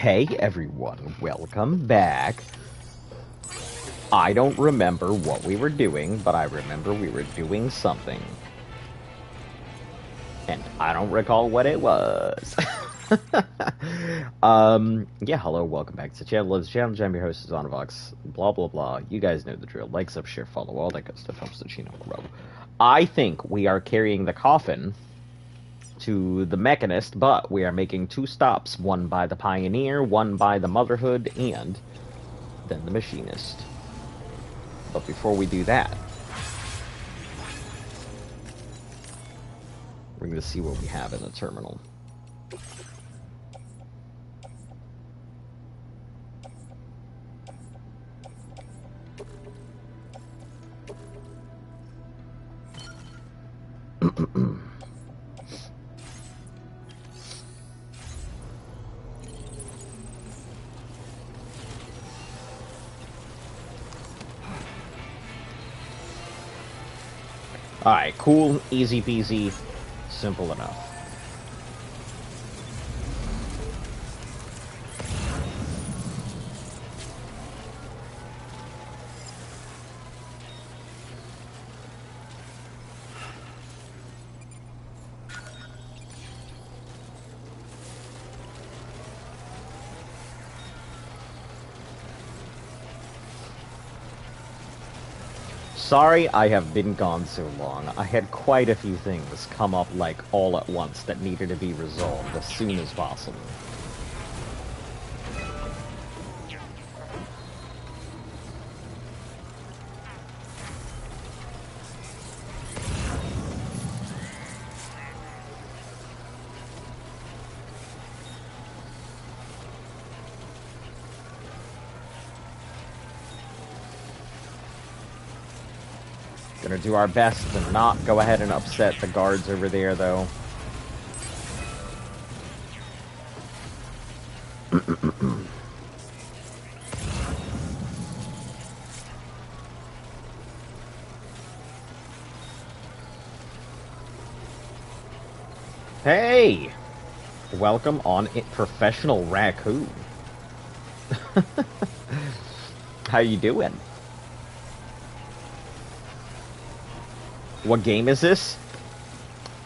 Hey everyone, welcome back. I don't remember what we were doing, but I remember we were doing something. And I don't recall what it was. Yeah, hello, welcome back to the channel. It's challenge. I'm your host, Zonavox. Blah, blah, blah. You guys know the drill. Like, sub, share, follow, all that good stuff helps the channel grow. I think we are carrying the coffin to the Mechanist, but we are making two stops. One by the Pioneer, one by the Motherhood, and then the Machinist. But before we do that, we're going to see what we have in the terminal. Alright, cool, easy peasy, simple enough. Sorry I have been gone so long. I had quite a few things come up like all at once that needed to be resolved as soon as possible. Gonna do our best to not go ahead and upset the guards over there, though. Hey! Welcome on it, Professional Raccoon. How you doing? What game is this?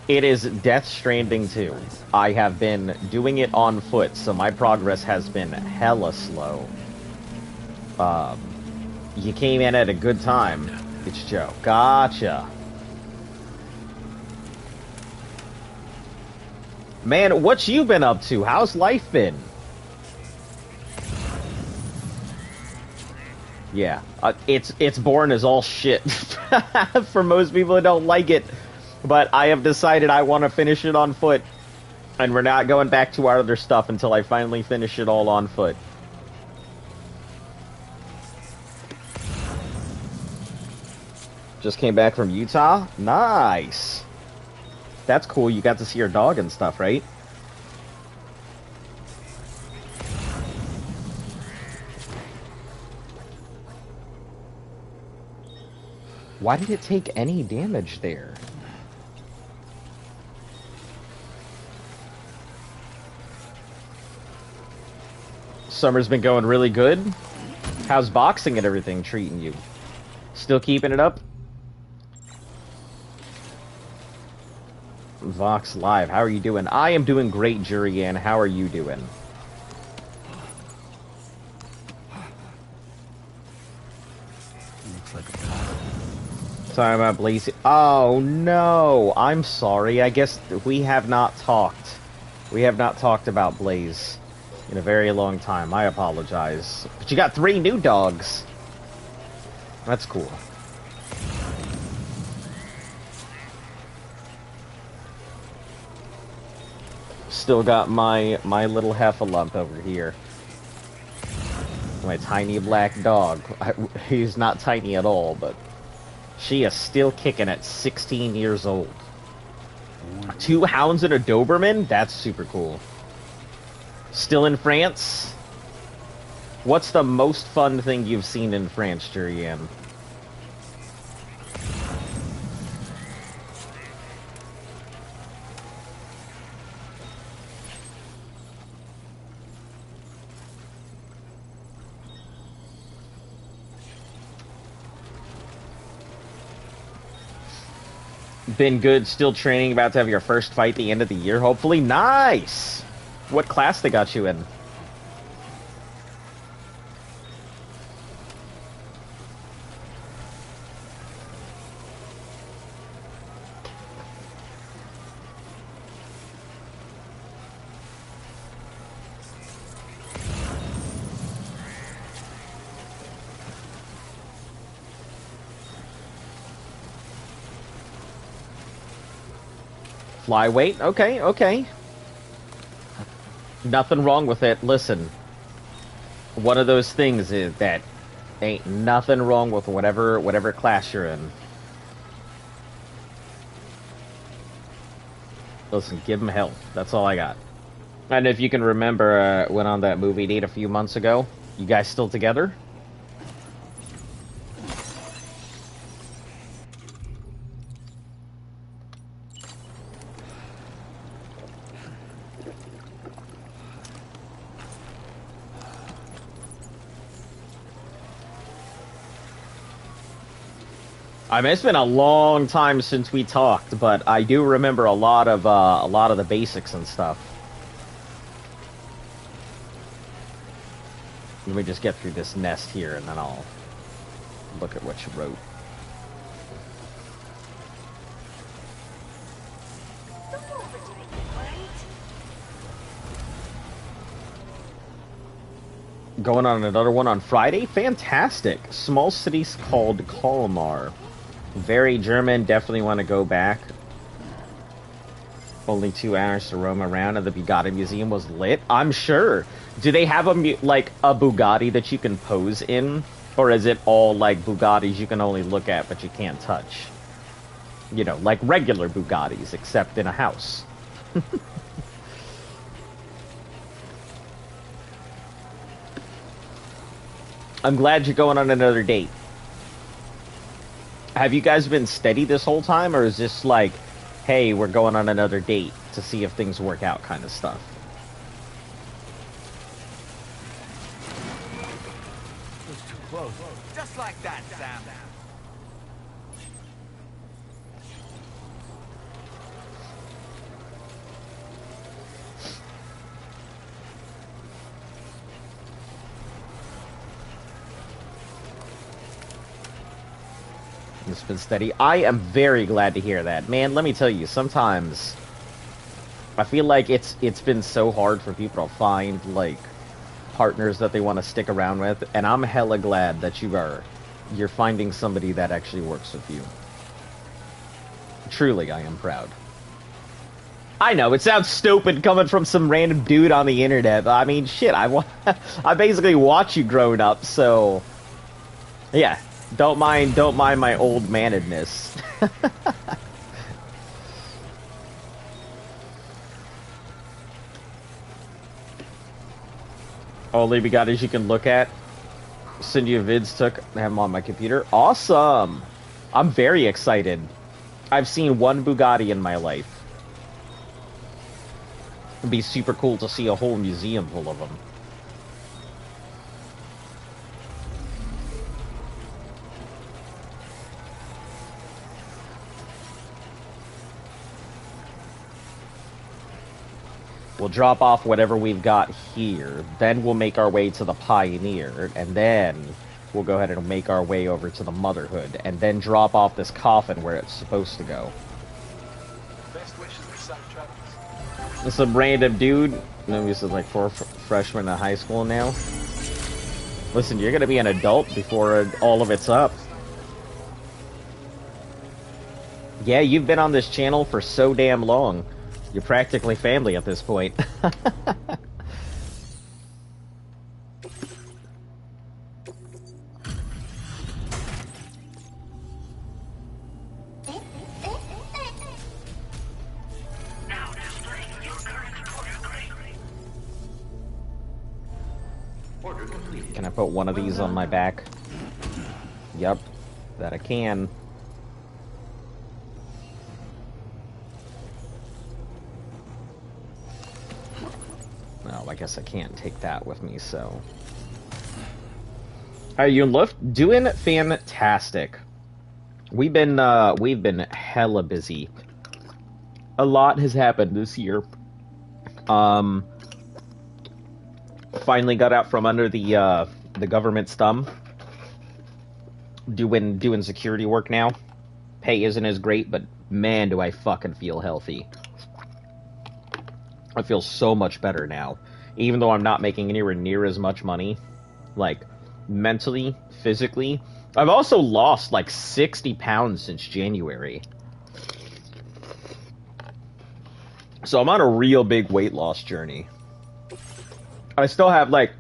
It is Death Stranding 2. I have been doing it on foot, so my progress has been hella slow. You came in at a good time. It's Joe. Gotcha. Man, what you been up to? How's life been? Yeah, it's boring as all shit for most people who don't like it, but I have decided I want to finish it on foot, and we're not going back to our other stuff until I finally finish it all on foot. Just came back from Utah? Nice! That's cool, you got to see your dog and stuff, right? Why did it take any damage there? Summer's been going really good. How's boxing and everything treating you? Still keeping it up? Vox Live, how are you doing? I am doing great, Jurian. How are you doing? Looks like a path. Sorry about Blaze. Oh no, I'm sorry. I guess we have not talked. We have not talked about Blaze in a very long time. I apologize. But you got 3 new dogs. That's cool. Still got my little heffalump over here. My tiny black dog. He's not tiny at all, but she is still kicking at 16 years old. 2 hounds and a Doberman? That's super cool. Still in France? What's the most fun thing you've seen in France, Jurian? Been good, still training, about to have your first fight the end of the year, hopefully. Nice! What class they got you in? Flyweight? Okay, okay. Nothing wrong with it. Listen, one of those things is that ain't nothing wrong with whatever class you're in. Listen, give them hell. That's all I got. And if you can remember, went on that movie date a few months ago. You guys still together? I mean, it's been a long time since we talked, but I do remember a lot of the basics and stuff. Let me just get through this nest here, and then I'll look at what you wrote. Going on another one on Friday? Fantastic. Small cities called Colmar. Very German, definitely want to go back. Only 2 hours to roam around, and the Bugatti Museum was lit. I'm sure. Do they have like a Bugatti that you can pose in? Or is it all like Bugattis you can only look at but you can't touch? You know, like regular Bugattis, except in a house. I'm glad you're going on another date. Have you guys been steady this whole time, or is this like, hey, we're going on another date to see if things work out kind of stuff? It was too close. Just like that, Sam. It's been steady. I am very glad to hear that. Man, let me tell you, sometimes I feel like it's been so hard for people to find, like, partners that they want to stick around with, and I'm hella glad that you're finding somebody that actually works with you. Truly, I am proud. I know, it sounds stupid coming from some random dude on the internet, but I mean, shit, I basically watch you growing up, so yeah. Don't mind my old manedness. Only Bugattis you can look at. Send you vids, have them on my computer. Awesome! I'm very excited. I've seen one Bugatti in my life. It'd be super cool to see a whole museum full of them. We'll drop off whatever we've got here, then we'll make our way to the Pioneer, and then we'll go ahead and make our way over to the Motherhood, and then drop off this coffin where it's supposed to go. Best wishes for safe travels. Some random dude, maybe this is like 4 freshmen in high school now. Listen, you're gonna be an adult before all of it's up. Yeah, you've been on this channel for so damn long. You're practically family at this point. Can I put one of these on my back? Yep, that I can. Well, I guess I can't take that with me, so... Are you in Luft? Doing fantastic. We've been hella busy. A lot has happened this year. Um, Finally got out from under the government's thumb. Doing security work now. Pay isn't as great, but man, do I fucking feel healthy. I feel so much better now. Even though I'm not making anywhere near as much money. Like, mentally, physically. I've also lost like 60 pounds since January. So I'm on a real big weight loss journey. I still have like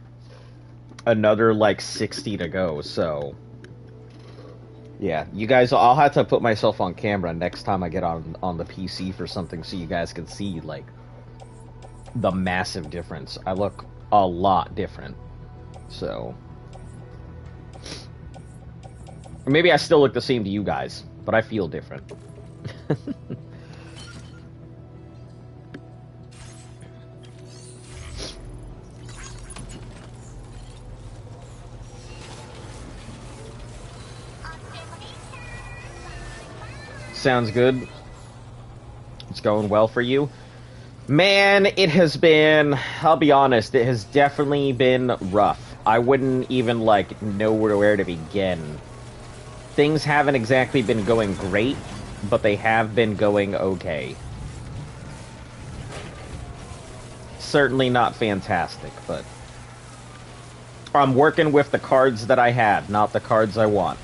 another like 60 to go, so yeah, you guys, I'll have to put myself on camera next time I get on the PC for something so you guys can see like the massive difference. I look a lot different. So or maybe I still look the same to you guys, but I feel different. Sounds good. It's going well for you. Man, it has been, I'll be honest, it has definitely been rough. I wouldn't even, like, know where to begin. Things haven't exactly been going great, but they have been going okay. Certainly not fantastic, but I'm working with the cards that I had, not the cards I want.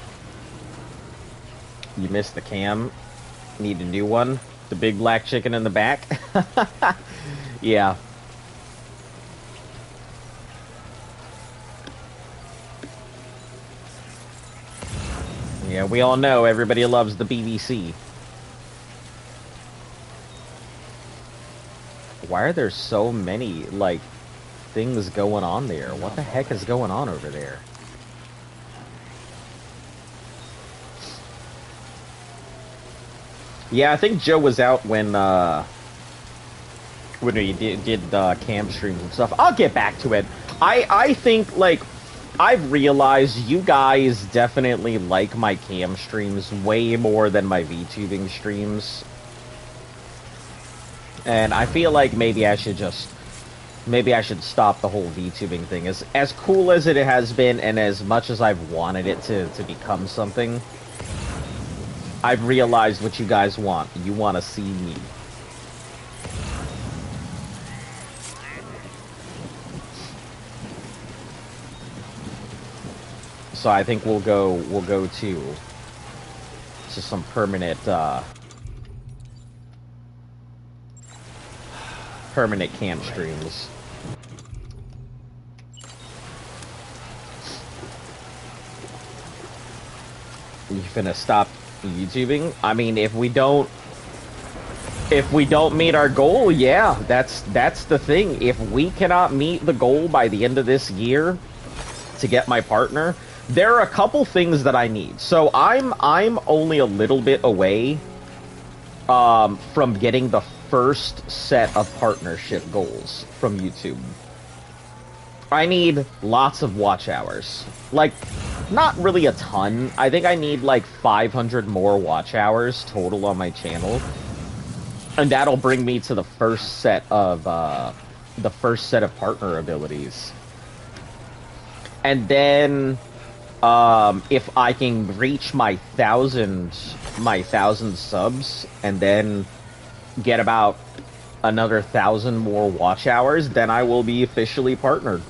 You missed the cam. Need a new one. The big black chicken in the back. Yeah. Yeah, we all know everybody loves the BBC. Why are there so many, like, things going on there? What the heck is going on over there? Yeah, I think Joe was out when he did cam streams and stuff. I'll get back to it. I think, like, I've realized you guys definitely like my cam streams way more than my VTubing streams. And I feel like maybe I should stop the whole VTubing thing. As cool as it has been and as much as I've wanted it to become something, I've realized what you guys want. You want to see me. So I think we'll go to some permanent cam streams. You finna stop YouTubing? I mean, if we don't meet our goal, yeah, that's the thing. If we cannot meet the goal by the end of this year to get my partner, there are a couple things that I need. So I'm only a little bit away from getting the first set of partnership goals from YouTube. I need lots of watch hours. Like, not really a ton. I think I need like 500 more watch hours total on my channel. And that'll bring me to the first set of partner abilities. And then if I can reach my 1,000 subs and then get about another 1,000 more watch hours, then I will be officially partnered.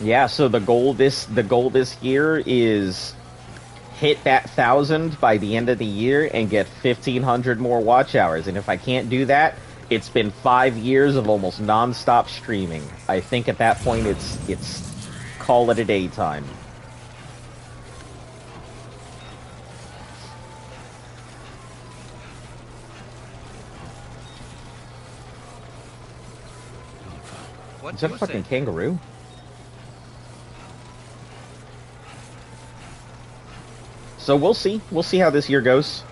Yeah, so the goal this year is hit that 1,000 by the end of the year and get 1,500 more watch hours. And if I can't do that, it's been 5 years of almost non-stop streaming. I think at that point it's call it a day time. Is that a fucking kangaroo? So we'll see. We'll see how this year goes.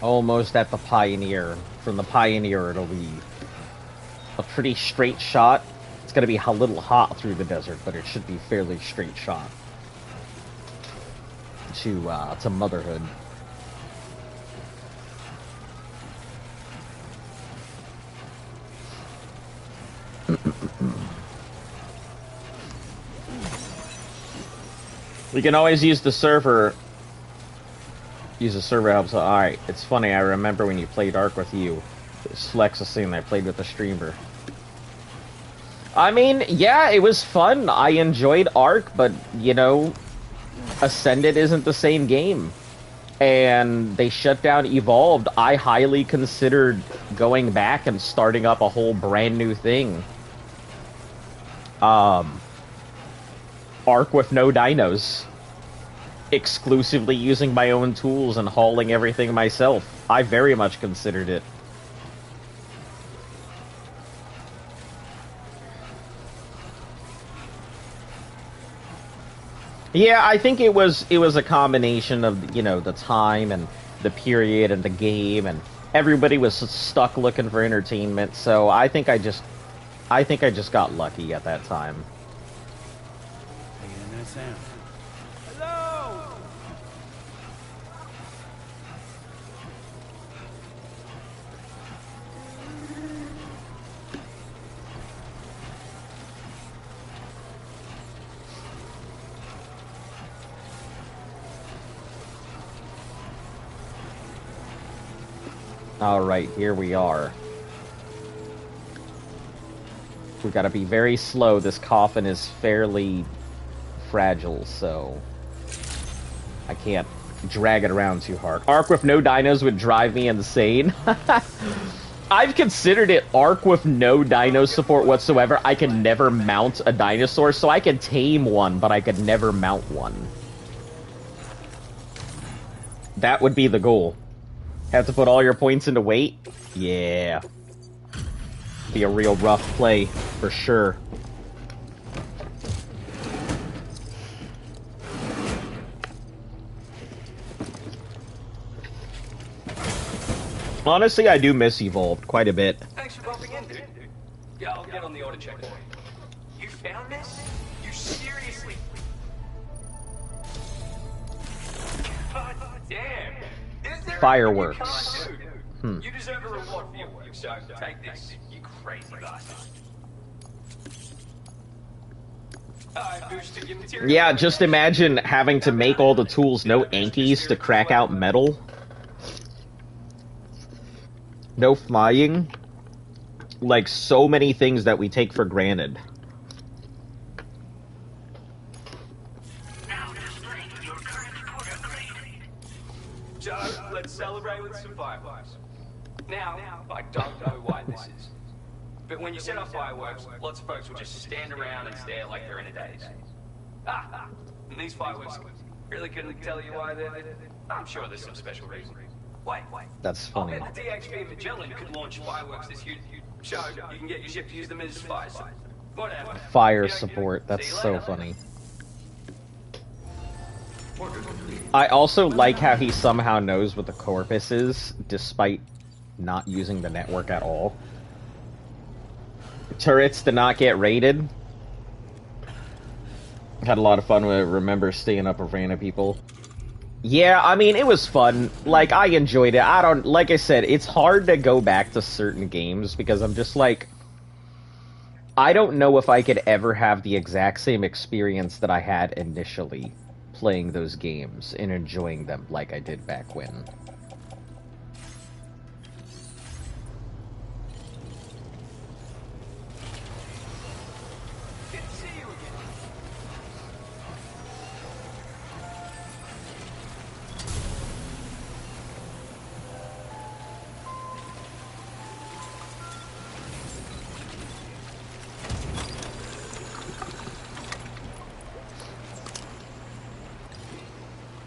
Almost at the Pioneer. From the Pioneer, it'll be a pretty straight shot. It's going to be a little hot through the desert, but it should be fairly straight shot to Motherhood. We can always use the server. Use the server helps. Alright, it's funny, I remember when you played Ark with you. Flex was saying I played with a streamer. I mean, yeah, it was fun. I enjoyed Ark, but, you know, Ascended isn't the same game. And they shut down Evolved. I highly considered going back and starting up a whole brand new thing. Ark with no dinos. Exclusively using my own tools and hauling everything myself. I very much considered it. Yeah, I think it was a combination of, you know, the time and the period and the game, and everybody was stuck looking for entertainment, so I think I just got lucky at that time. Hello! Alright, here we are. We gotta be very slow. This coffin is fairly fragile, so I can't drag it around too hard. Ark with no dinos would drive me insane. I've considered it. Ark with no dino support whatsoever. I can never mount a dinosaur, so I can tame one, but I could never mount one. That would be the goal. Have to put all your points into weight? Yeah. Be a real rough play, for sure. Honestly, I do miss Evolved quite a bit. Thanks for bumping in, dude. Yeah, I'll get on the order check for you. You found this? You seriously? God damn. Is there Fireworks. You deserve a reward for your work, so take this, you crazy bastard. Boosted your material. Yeah, just imagine having to make all the tools, no Ankies to crack out metal. No flying. Like, so many things that we take for granted. So, let's celebrate with some fireworks. Now, I don't know why this is, but when you set off fireworks, lots of folks will just stand around and stare like they're in a daze. And these fireworks really couldn't tell you why they're... I'm sure there's some special reason. Wait. That's funny. I bet the DHB Magellan could launch fireworks this huge show. You can get your ship to use them as fire support. Whatever. Fire support, that's so funny. I also like how he somehow knows what the corpus is, despite not using the network at all. Turrets did not get raided. Had a lot of fun with it. Remember staying up with random people. Yeah, I mean, it was fun. Like, I enjoyed it. Like I said, it's hard to go back to certain games because I'm just like, I don't know if I could ever have the exact same experience that I had initially playing those games and enjoying them like I did back when.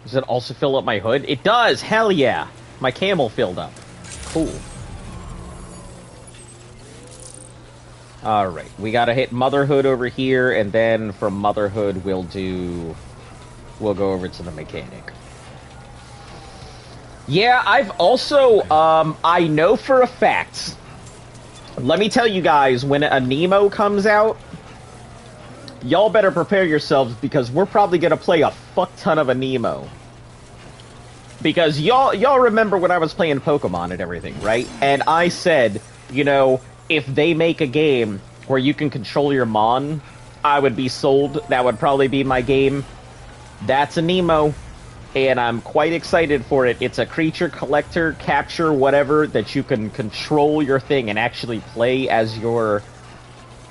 Does it also fill up my hood? It does! Hell yeah! My camel filled up. Cool. Alright, we gotta hit Motherhood over here, and then from Motherhood we'll do we'll go over to the mechanic. Yeah, I've also, I know for a fact, let me tell you guys, when a Nemo comes out, y'all better prepare yourselves because we're probably gonna play a fuck ton of a Nemo. Because y'all remember when I was playing Pokemon and everything, right? And I said, you know, if they make a game where you can control your Mon, I would be sold. That would probably be my game. That's a Nemo. And I'm quite excited for it. It's a creature collector, capture, whatever, that you can control your thing and actually play as your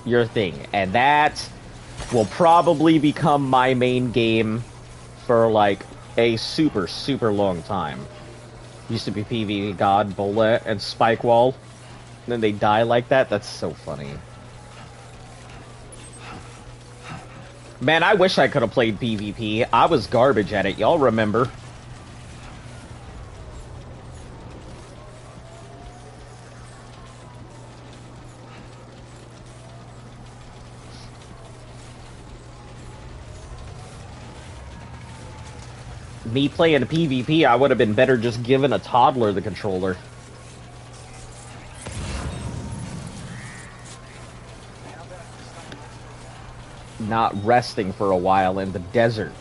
thing. And that will probably become my main game for, like, a super, super long time. Used to be PvE God, Bola, and Spike Wall. And then they die like that? That's so funny. Man, I wish I could have played PvP. I was garbage at it, y'all remember. Me playing PvP, I would have been better just giving a toddler the controller. Not resting for a while in the desert.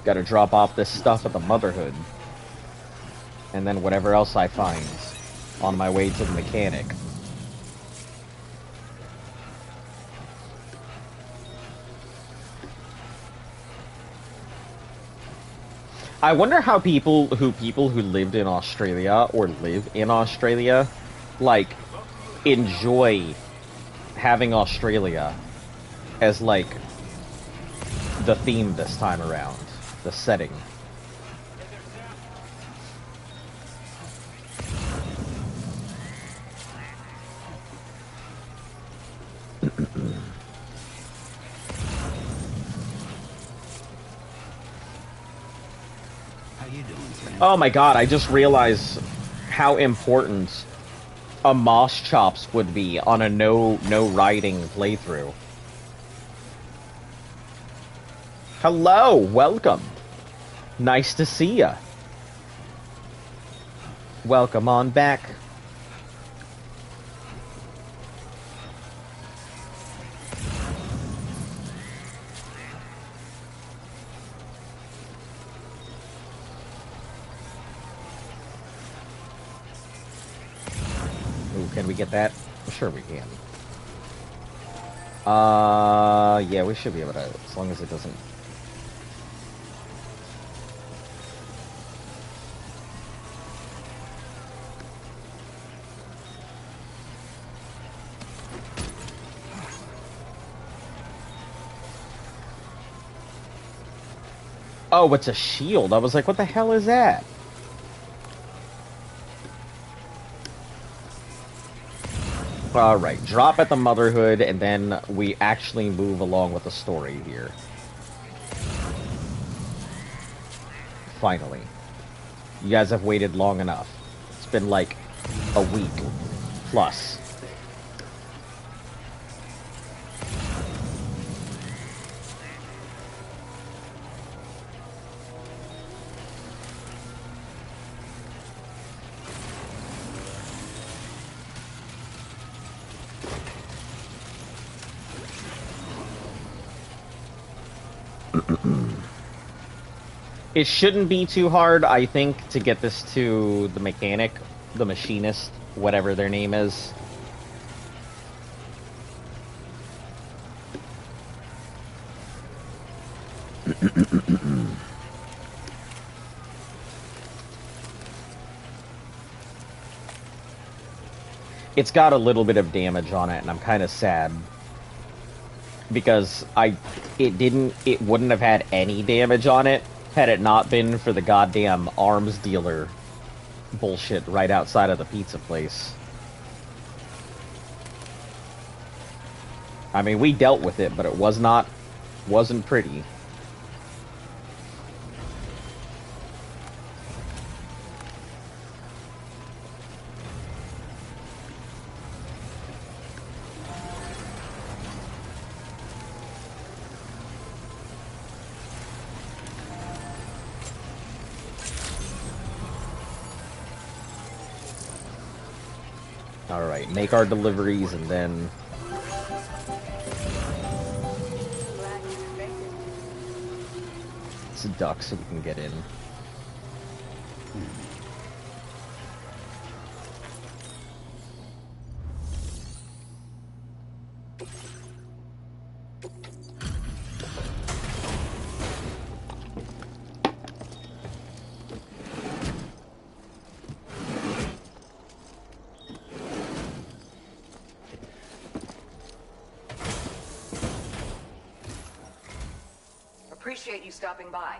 Gotta drop off this stuff at the Motherhood. And then whatever else I find on my way to the mechanic. I wonder how people who lived in Australia or live in Australia, like, enjoy having Australia as, like, the theme this time around, the setting. Oh my god, I just realized how important a Moss Chops would be on a no riding playthrough. Hello, welcome. Nice to see ya. Welcome on back. Can we get that? Sure we can. Yeah, we should be able to, as long as it doesn't... Oh, it's a shield. I was like, what the hell is that? Alright, drop at the Motherhood, and then we actually move along with the story here. Finally. You guys have waited long enough. It's been like a week plus. It shouldn't be too hard, I think, to get this to the mechanic, the machinist, whatever their name is. It's got a little bit of damage on it, and I'm kind of sad. Because it wouldn't have had any damage on it had it not been for the goddamn arms dealer bullshit right outside of the pizza place. I mean, we dealt with it, but it wasn't pretty. Alright, make our deliveries and then... It's a duck so we can get in. Appreciate you stopping by.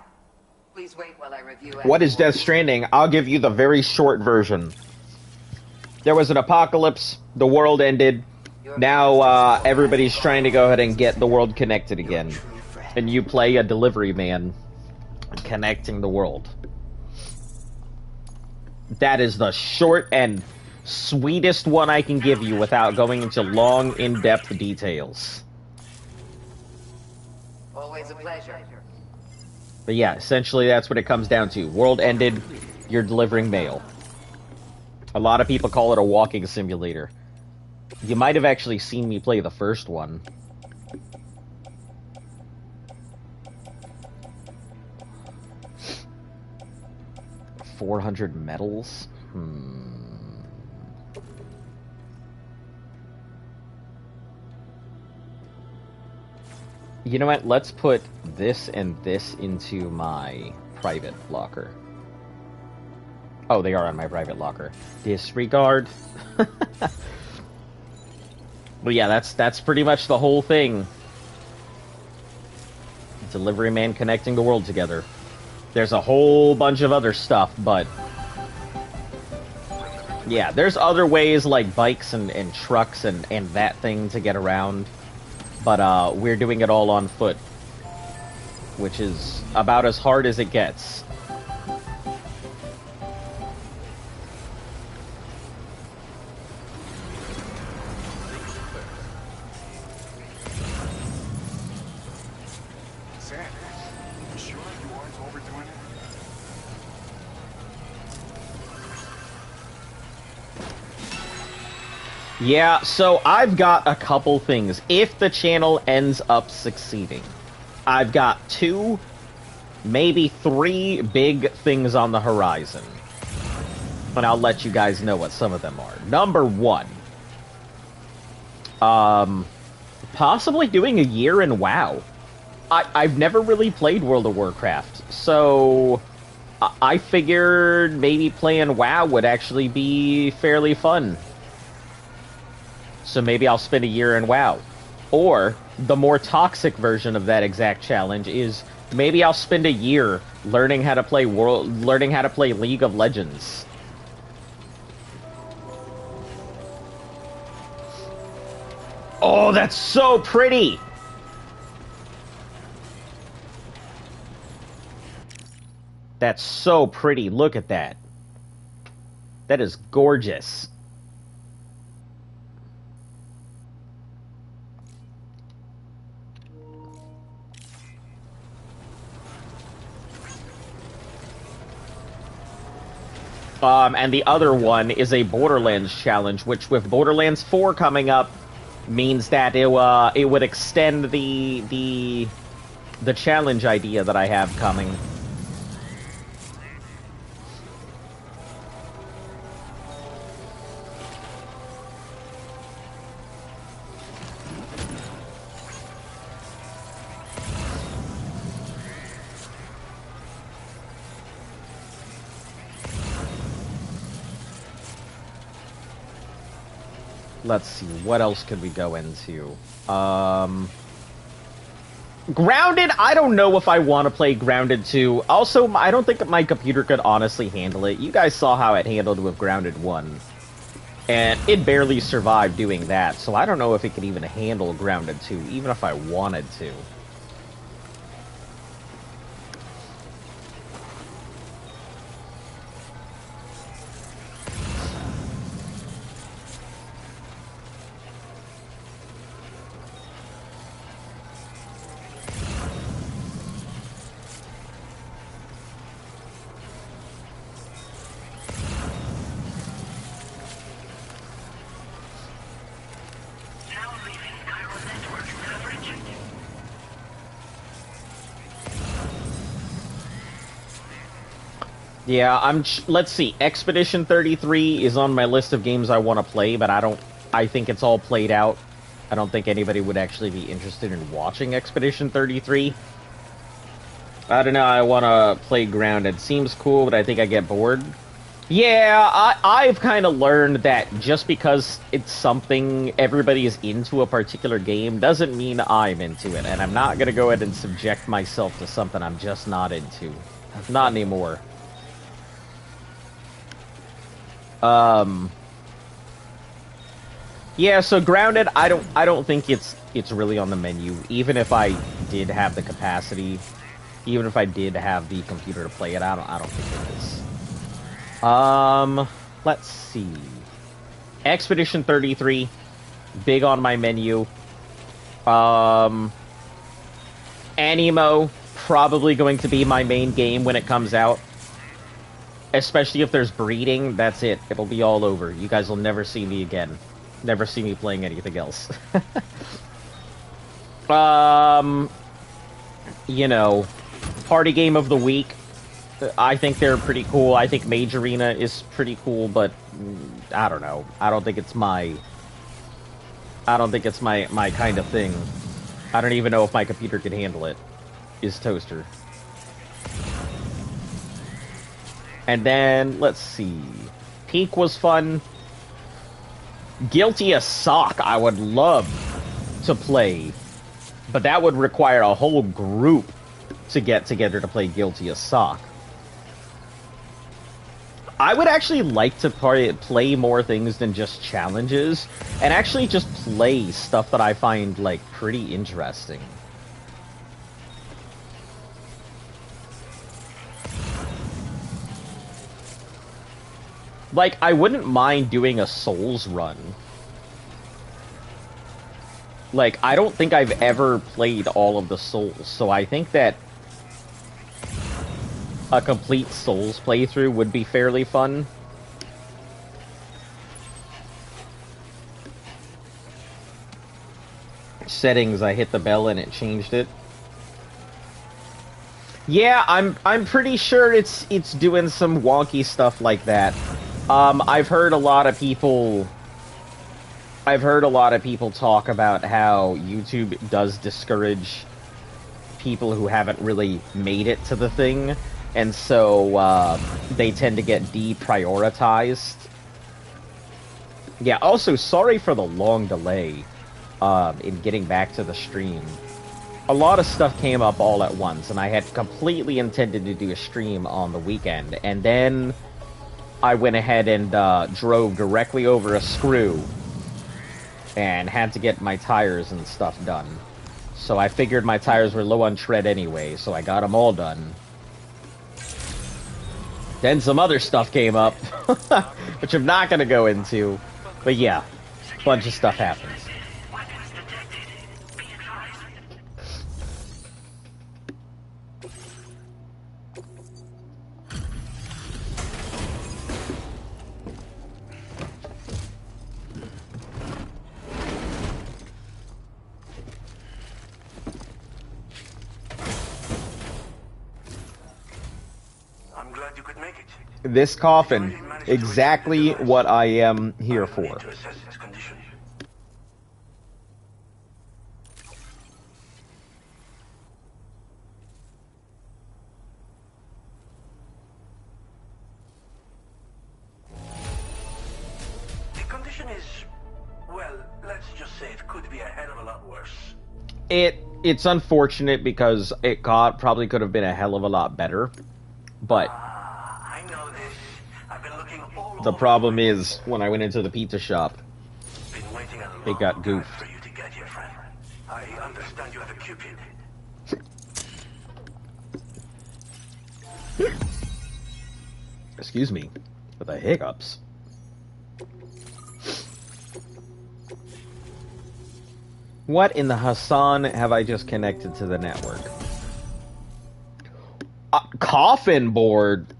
Please wait while I review. What is Death Stranding? I'll give you the very short version. There was an apocalypse, the world ended, now everybody's trying to go ahead and get the world connected again. And you play a delivery man connecting the world. That is the short and sweetest one I can give you without going into long, in-depth details. Always a pleasure. But yeah, essentially that's what it comes down to. World ended, you're delivering mail. A lot of people call it a walking simulator. You might have actually seen me play the first one. $400 medals? You know what? Let's put this and this into my private locker. Oh, they are on my private locker. Disregard. But yeah, that's pretty much the whole thing. Delivery man connecting the world together. There's a whole bunch of other stuff, but... yeah, there's other ways like bikes and trucks and that thing to get around. But we're doing it all on foot. Which is about as hard as it gets. Sam, you sure you aren't overdoing it? Yeah, so I've got a couple things. If the channel ends up succeeding, I've got 2, maybe 3 big things on the horizon. And I'll let you guys know what some of them are. Number 1. Possibly doing a year in WoW. I've never really played World of Warcraft, so I figured maybe playing WoW would actually be fairly fun. So maybe I'll spend a year in WoW. Or, the more toxic version of that exact challenge is, maybe I'll spend a year learning how to play League of Legends. Oh, that's so pretty! That's so pretty, look at that. That is gorgeous. And the other one is a Borderlands challenge, which with Borderlands 4 coming up, means that it would extend the challenge idea that I have coming. Let's see, what else could we go into? Grounded, I don't know if I want to play Grounded 2. Also, I don't think my computer could honestly handle it. You guys saw how it handled with Grounded 1. And it barely survived doing that, so I don't know if it could even handle Grounded 2, even if I wanted to. Yeah, let's see. Expedition 33 is on my list of games I want to play, but I think it's all played out. I don't think anybody would actually be interested in watching Expedition 33. I don't know, I want to play Grounded. Seems cool, but I think I get bored. Yeah, I've kind of learned that just because it's something everybody is into a particular game doesn't mean I'm into it, and I'm not going to go ahead and subject myself to something I'm just not into. Not anymore. Yeah, so Grounded, I don't think it's really on the menu. Even if I did have the capacity, even if I did have the computer to play it, I don't think it is. Let's see. Expedition 33, big on my menu. Animo, probably going to be my main game when it comes out. Especially if there's breeding, that's it. It'll be all over. You guys will never see me again. Never see me playing anything else. You know, party game of the week. I think they're pretty cool. I think Mage Arena is pretty cool, but I don't know. I don't think it's my kind of thing. I don't even know if my computer can handle it. Is Toaster. And then, let's see. Peak was fun. Guilty as Sock, I would love to play. But that would require a whole group to get together to play Guilty as Sock. I would actually like to play more things than just challenges, and actually just play stuff that I find, like, pretty interesting. Like, I wouldn't mind doing a Souls run. Like, I don't think I've ever played all of the Souls, so I think that a complete Souls playthrough would be fairly fun. Settings, I hit the bell and it changed it. Yeah, I'm pretty sure it's doing some wonky stuff like that. I've heard a lot of people talk about how YouTube does discourage people who haven't really made it to the thing, and so they tend to get deprioritized. Yeah, also, sorry for the long delay in getting back to the stream. A lot of stuff came up all at once, and I had completely intended to do a stream on the weekend, and then I went ahead and drove directly over a screw and had to get my tires and stuff done. So I figured my tires were low on tread anyway, so I got them all done. Then some other stuff came up, which I'm not going to go into, but yeah, a bunch of stuff happens. This coffin, exactly what I am here for. The condition is, well, let's just say it could be a hell of a lot worse. It's unfortunate because it probably could have been a hell of a lot better, but the problem is, when I went into the pizza shop, it got goofed. For you to get here, friend. I understand you have a Cupid. Excuse me, for the hiccups. What in the Hassan have I just connected to the network? Coffin board.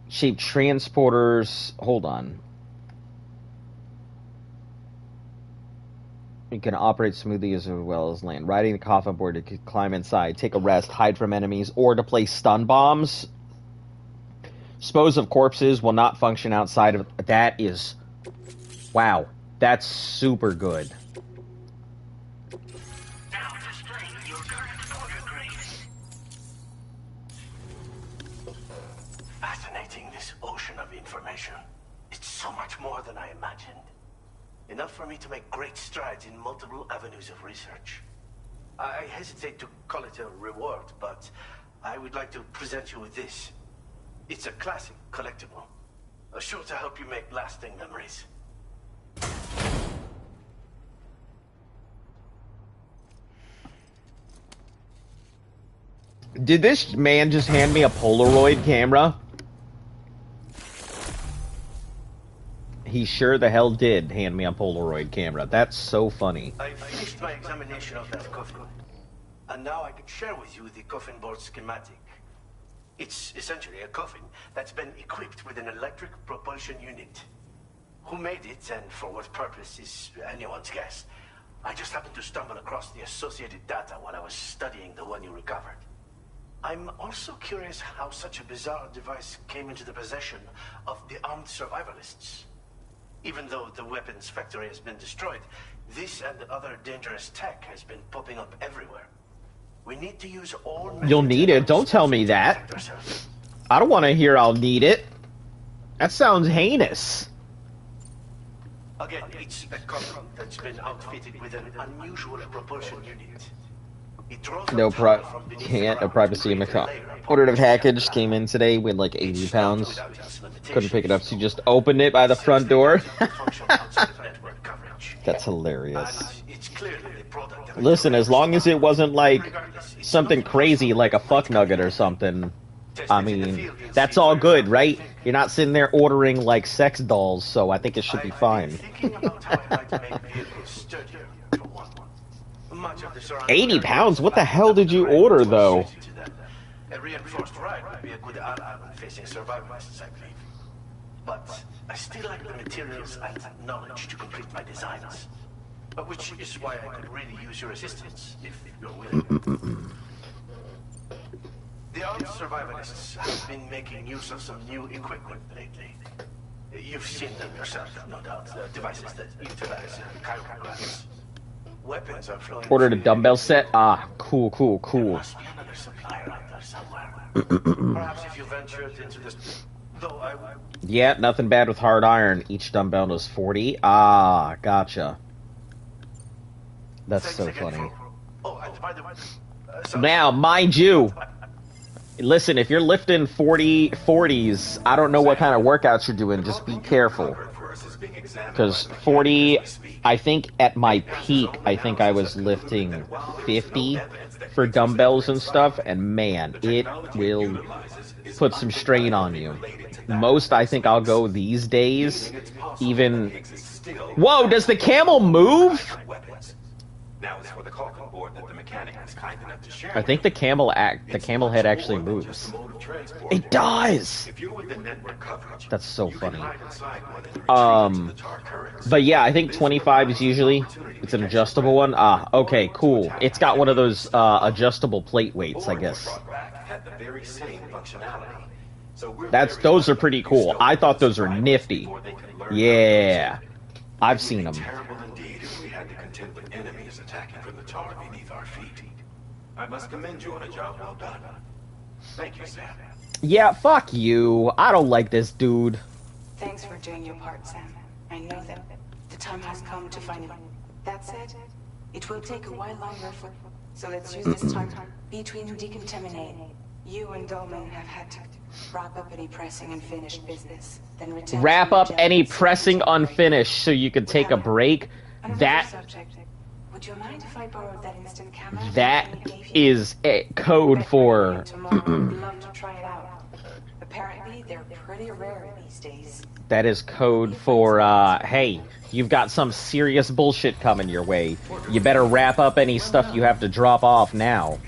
Shape transporters. Hold on. You can operate smoothly as well as land. Riding the coffin board to climb inside, take a rest, hide from enemies, or to place stun bombs. Dispose of corpses will not function outside of... That is... Wow. That's super good. Now displaying your current order grades. Fascinating, this ocean of information. It's so much more than I imagined. Enough for me to make great strides in multiple avenues of research. I hesitate to call it a reward, but I would like to present you with this. It's a classic collectible, sure to help you make lasting memories. Did this man just hand me a Polaroid camera? He sure the hell did hand me a Polaroid camera. That's so funny. I finished my examination of that coffin, and now I can share with you the coffin board schematic. It's essentially a coffin that's been equipped with an electric propulsion unit. Who made it and for what purpose is anyone's guess. I just happened to stumble across the associated data while I was studying the one you recovered. I'm also curious how such a bizarre device came into the possession of the armed survivalists. Even though the weapons factory has been destroyed, this and other dangerous tech has been popping up everywhere. We need to use all... You'll need it. Don't tell me that. I don't want to hear I'll need it. That sounds heinous. Again, it's a coffin that's been outfitted with an unusual propulsion unit. No privacy in my car. Ordered a package, came in today, weighed like 80 pounds. Couldn't pick it up, so just opened it by the front door. That's hilarious. Listen, as long as it wasn't like something crazy like a fuck nugget or something, I mean, that's all good, right? You're not sitting there ordering like sex dolls, so I think it should be fine. 80 pounds? What the hell did you order, though? A reinforced ride would be a good ally when facing survivalists, I believe. But I still lack the materials and knowledge to complete my designs. Which is why I could really use your assistance, if you're willing. The armed survivalists have been making use of some new equipment lately. You've seen them yourself, no doubt. The devices that utilize chiropractors. Weapons are flowing. Ordered a dumbbell set? Ah, cool. There must be another supplier out there somewhere. Perhaps if you ventured into this... Though I... Yeah, nothing bad with hard iron. Each dumbbell is 40. Ah, gotcha. That's so funny. Oh, and by the way... Now, mind you, listen, if you're lifting 40s, I don't know what kind of workouts you're doing. Just be careful. Because 40, I think at my peak, I think I was lifting 50 for dumbbells and stuff. And man, it will put some strain on you. Most, I think I'll go these days, even... Whoa, does the camel move? Now it's for the coffin board that the mechanic is kind enough to share. I think the camel head actually moves. It does. That's so funny. But yeah, I think 25 is usually it's an adjustable one. Ah, okay, cool. It's got one of those adjustable plate weights, I guess. Those are pretty cool. I thought those were nifty. Yeah, I've seen them. I must commend you on a job well done. Thank you, Sam. Yeah, fuck you. I don't like this dude. Thanks for doing your part, Sam. I know that the time has come to find him. That said, it will take a while longer so let's use this time between decontaminating. You and Dolman have had to wrap up any pressing unfinished business, then return. Wrap up any pressing unfinished so you can take a break? That... Would you mind if I borrowed that instant camera? That is a code for... Love to try it out. Apparently, they're pretty rare these days. That is code for, hey, you've got some serious bullshit coming your way. You better wrap up any stuff you have to drop off now.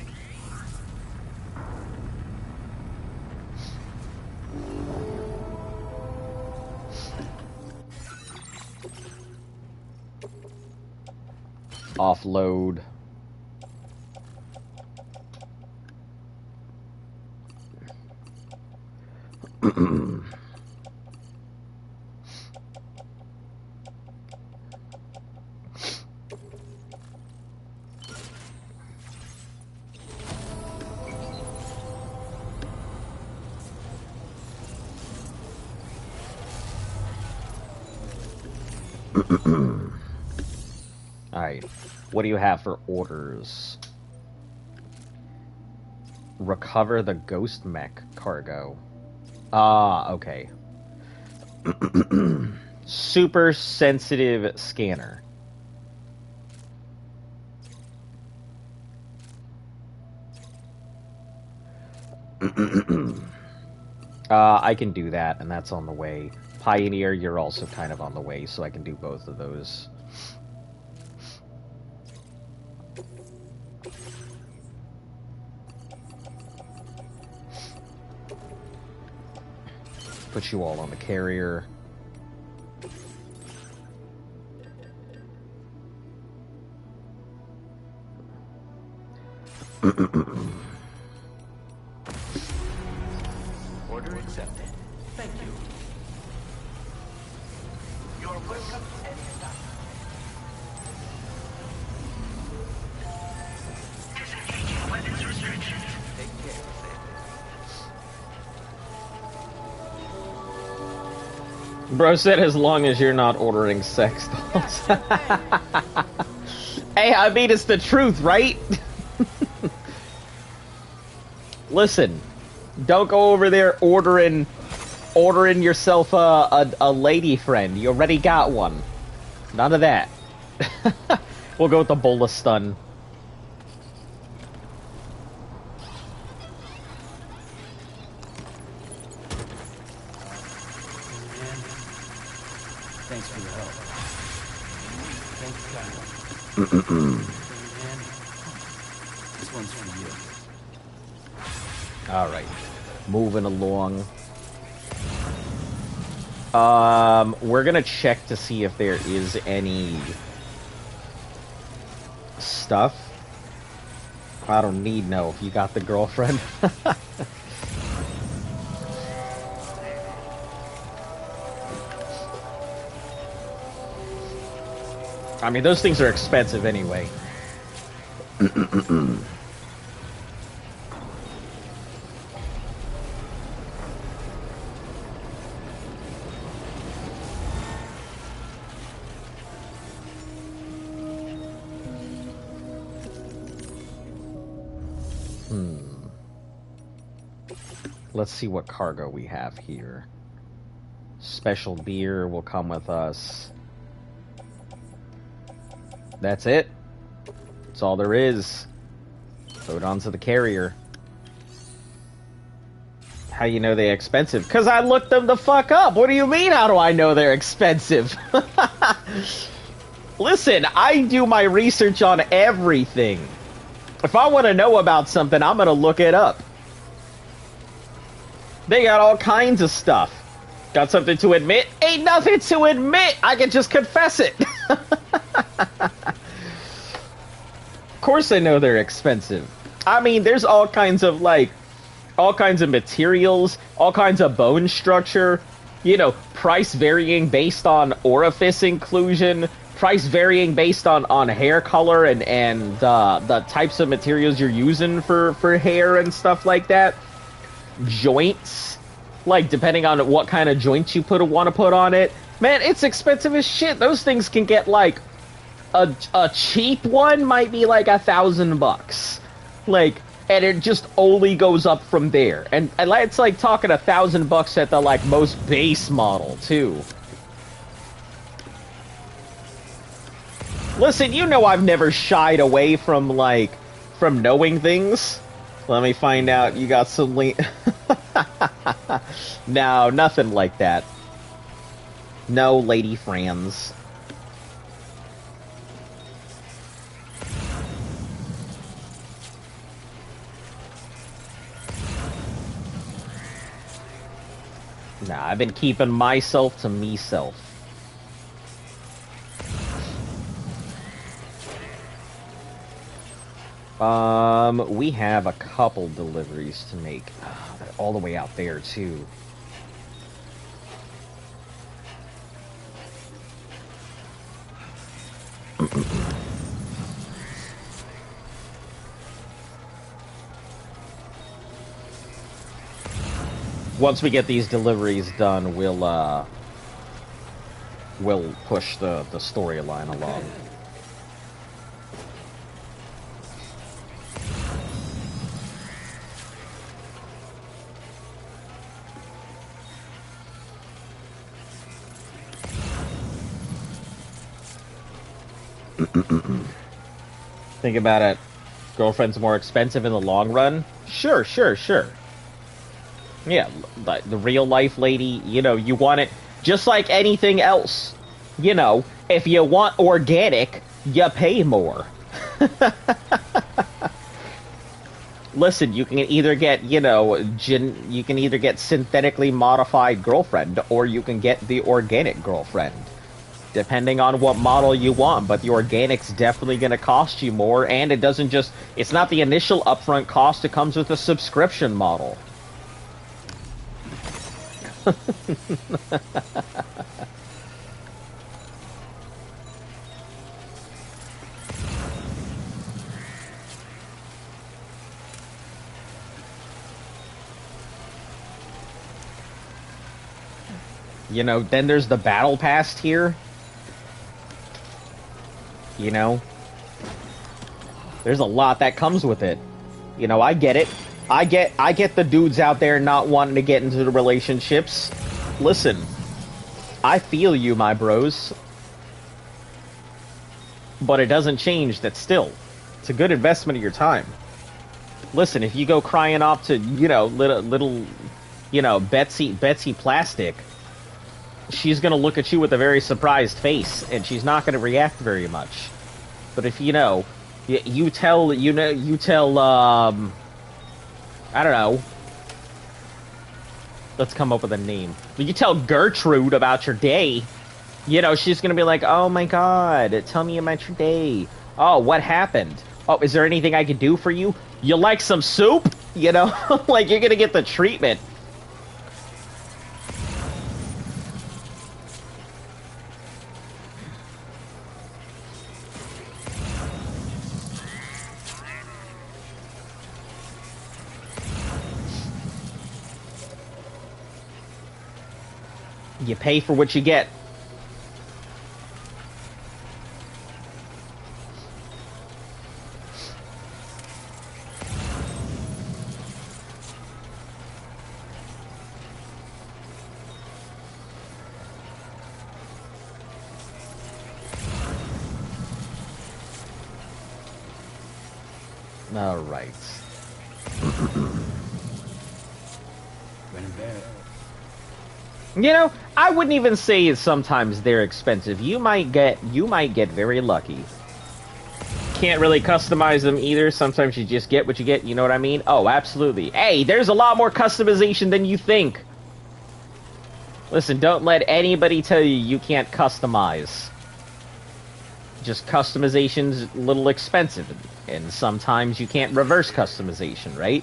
Offload. Alright. What do you have for orders? Recover the ghost mech cargo. Ah, okay. Super sensitive scanner. I can do that, and that's on the way. Pioneer, you're also kind of on the way, so I can do both of those. Put you all on the carrier. Order accepted. Thank you. You're welcome anytime. Disengaging weapons restrictions. Take care, Sam. Bro said as long as you're not ordering sex dolls. Hey, I mean, it's the truth, right? Listen, don't go over there ordering yourself a lady friend. You already got one. None of that. We'll go with the bola stun. Thanks for your help. Thanks, Kyle. This one's for you. Alright. Moving along. We're gonna check to see if there is any stuff. I don't need no if you got the girlfriend. I mean, those things are expensive anyway. Let's see what cargo we have here. Special beer will come with us. That's it. That's all there is. Throw it onto the carrier. How you know they're expensive? Because I looked them the fuck up. What do you mean, how do I know they're expensive? Listen, I do my research on everything. If I want to know about something, I'm going to look it up. They got all kinds of stuff. Got something to admit? Ain't nothing to admit. I can just confess it. Of course I know they're expensive. I mean, there's all kinds of materials, all kinds of bone structure, you know, price varying based on orifice inclusion, price varying based on hair color and the types of materials you're using for hair and stuff like that. Joints, like depending on what kind of joints you want to put on it. Man, it's expensive as shit. Those things can get like a cheap one might be like $1,000, like, and it just only goes up from there. And it's like talking $1,000 at the like most base model too. Listen, you know I've never shied away from knowing things. Let me find out you got some No, nothing like that. No, lady friends. Nah, I've been keeping myself to me-self. We have a couple deliveries to make. They're all the way out there, too. once we get these deliveries done, we'll push the storyline along. Think about it. Girlfriend's more expensive in the long run? Sure. Yeah, but the real life lady, you know, you want it just like anything else. You know, if you want organic, you pay more. Listen, you can either get, you know, you can either get synthetically modified girlfriend, or you can get the organic girlfriend. Depending on what model you want, but the organic's definitely going to cost you more, and it doesn't just, it's not the initial upfront cost, it comes with a subscription model. You know, then there's the battle pass tier. You know, there's a lot that comes with it. You know, I get it. I get the dudes out there not wanting to get into the relationships. Listen, I feel you, my bros. But it doesn't change that still. It's a good investment of your time. Listen, if you go crying off to, you know, little you know, Betsy Plastic, she's gonna look at you with a very surprised face, and she's not gonna react very much. But if you know, you tell I don't know. Let's come up with a name. But you tell Gertrude about your day, you know, she's gonna be like, "Oh my God, tell me about your day. Oh, what happened? Oh, is there anything I can do for you? You like some soup?" You know, like you're gonna get the treatment. You pay for what you get. All right. You know, I wouldn't even say sometimes they're expensive. You might get very lucky. Can't really customize them either. Sometimes you just get what you get, you know what I mean? Oh, absolutely. Hey, there's a lot more customization than you think. Listen, don't let anybody tell you you can't customize. Just customization's a little expensive, and sometimes you can't reverse customization, right?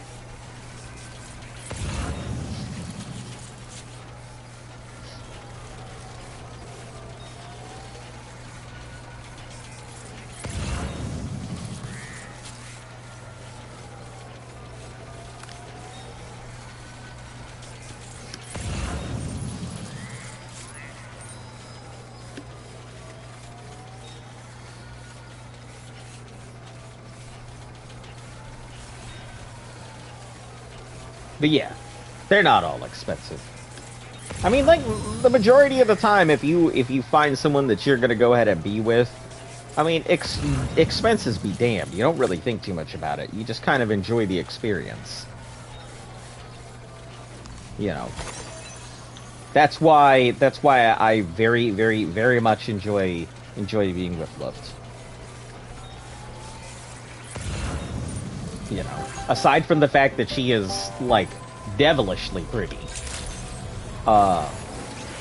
But yeah, they're not all expensive. I mean, like, the majority of the time, if you find someone that you're gonna go ahead and be with, I mean, expenses be damned. You don't really think too much about it. You just kind of enjoy the experience. You know. That's why I very much enjoy being with Luft. You know, aside from the fact that she is, like, devilishly pretty.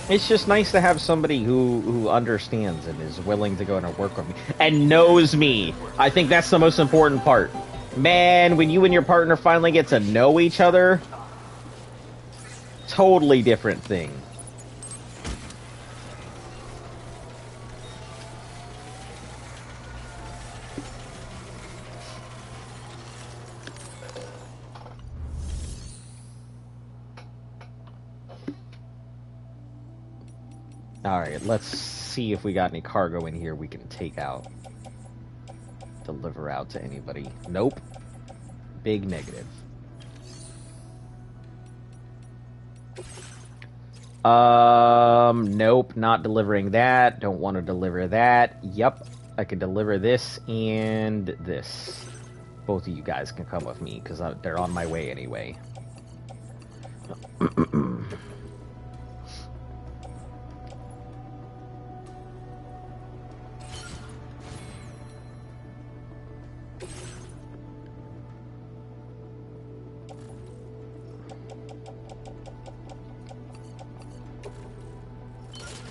It's just nice to have somebody who understands and is willing to go in and work with me. And knows me. I think that's the most important part. Man, when you and your partner finally get to know each other, totally different thing. Alright, let's see if we got any cargo in here we can take out. Deliver out to anybody. Nope. Big negative. Nope, not delivering that. Don't want to deliver that. Yep, I can deliver this and this. Both of you guys can come with me, because they're on my way anyway.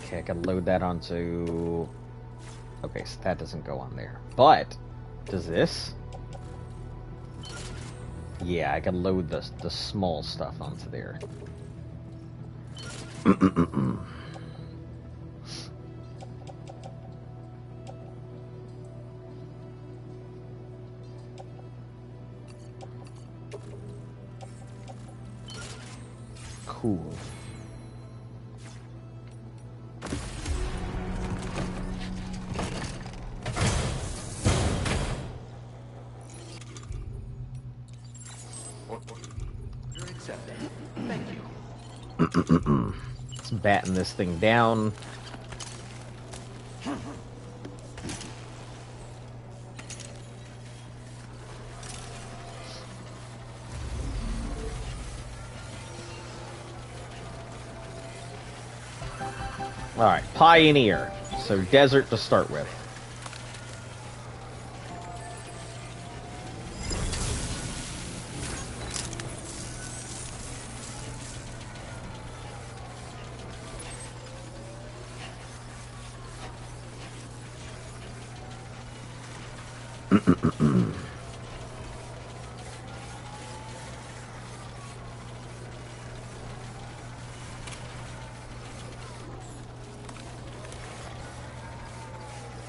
Okay, I can load that onto... Okay, so that doesn't go on there. But, does this? Yeah, I can load the small stuff onto there. Cool. Let's batten this thing down. Alright, Pioneer. So desert to start with.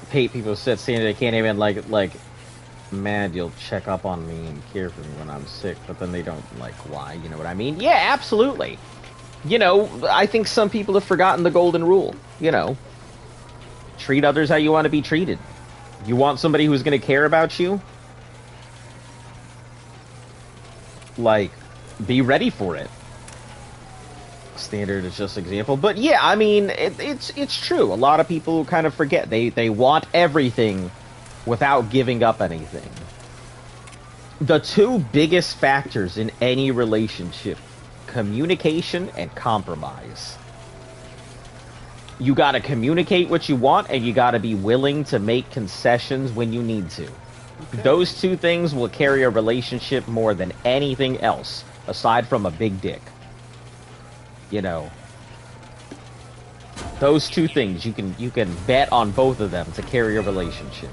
Hate people said saying they can't even like man, you'll check up on me and care for me when I'm sick, but then they don't like why, you know what I mean? Yeah, absolutely. You know, I think some people have forgotten the golden rule, you know. Treat others how you want to be treated. You want somebody who's going to care about you? Like, be ready for it. Standard is just example, but yeah, I mean, it's true. A lot of people kind of forget. They want everything without giving up anything. The two biggest factors in any relationship: communication and compromise. You gotta communicate what you want, and you gotta be willing to make concessions when you need to. Okay. Those two things will carry a relationship more than anything else, aside from a big dick. You know, those two things, you can bet on both of them to carry a relationship.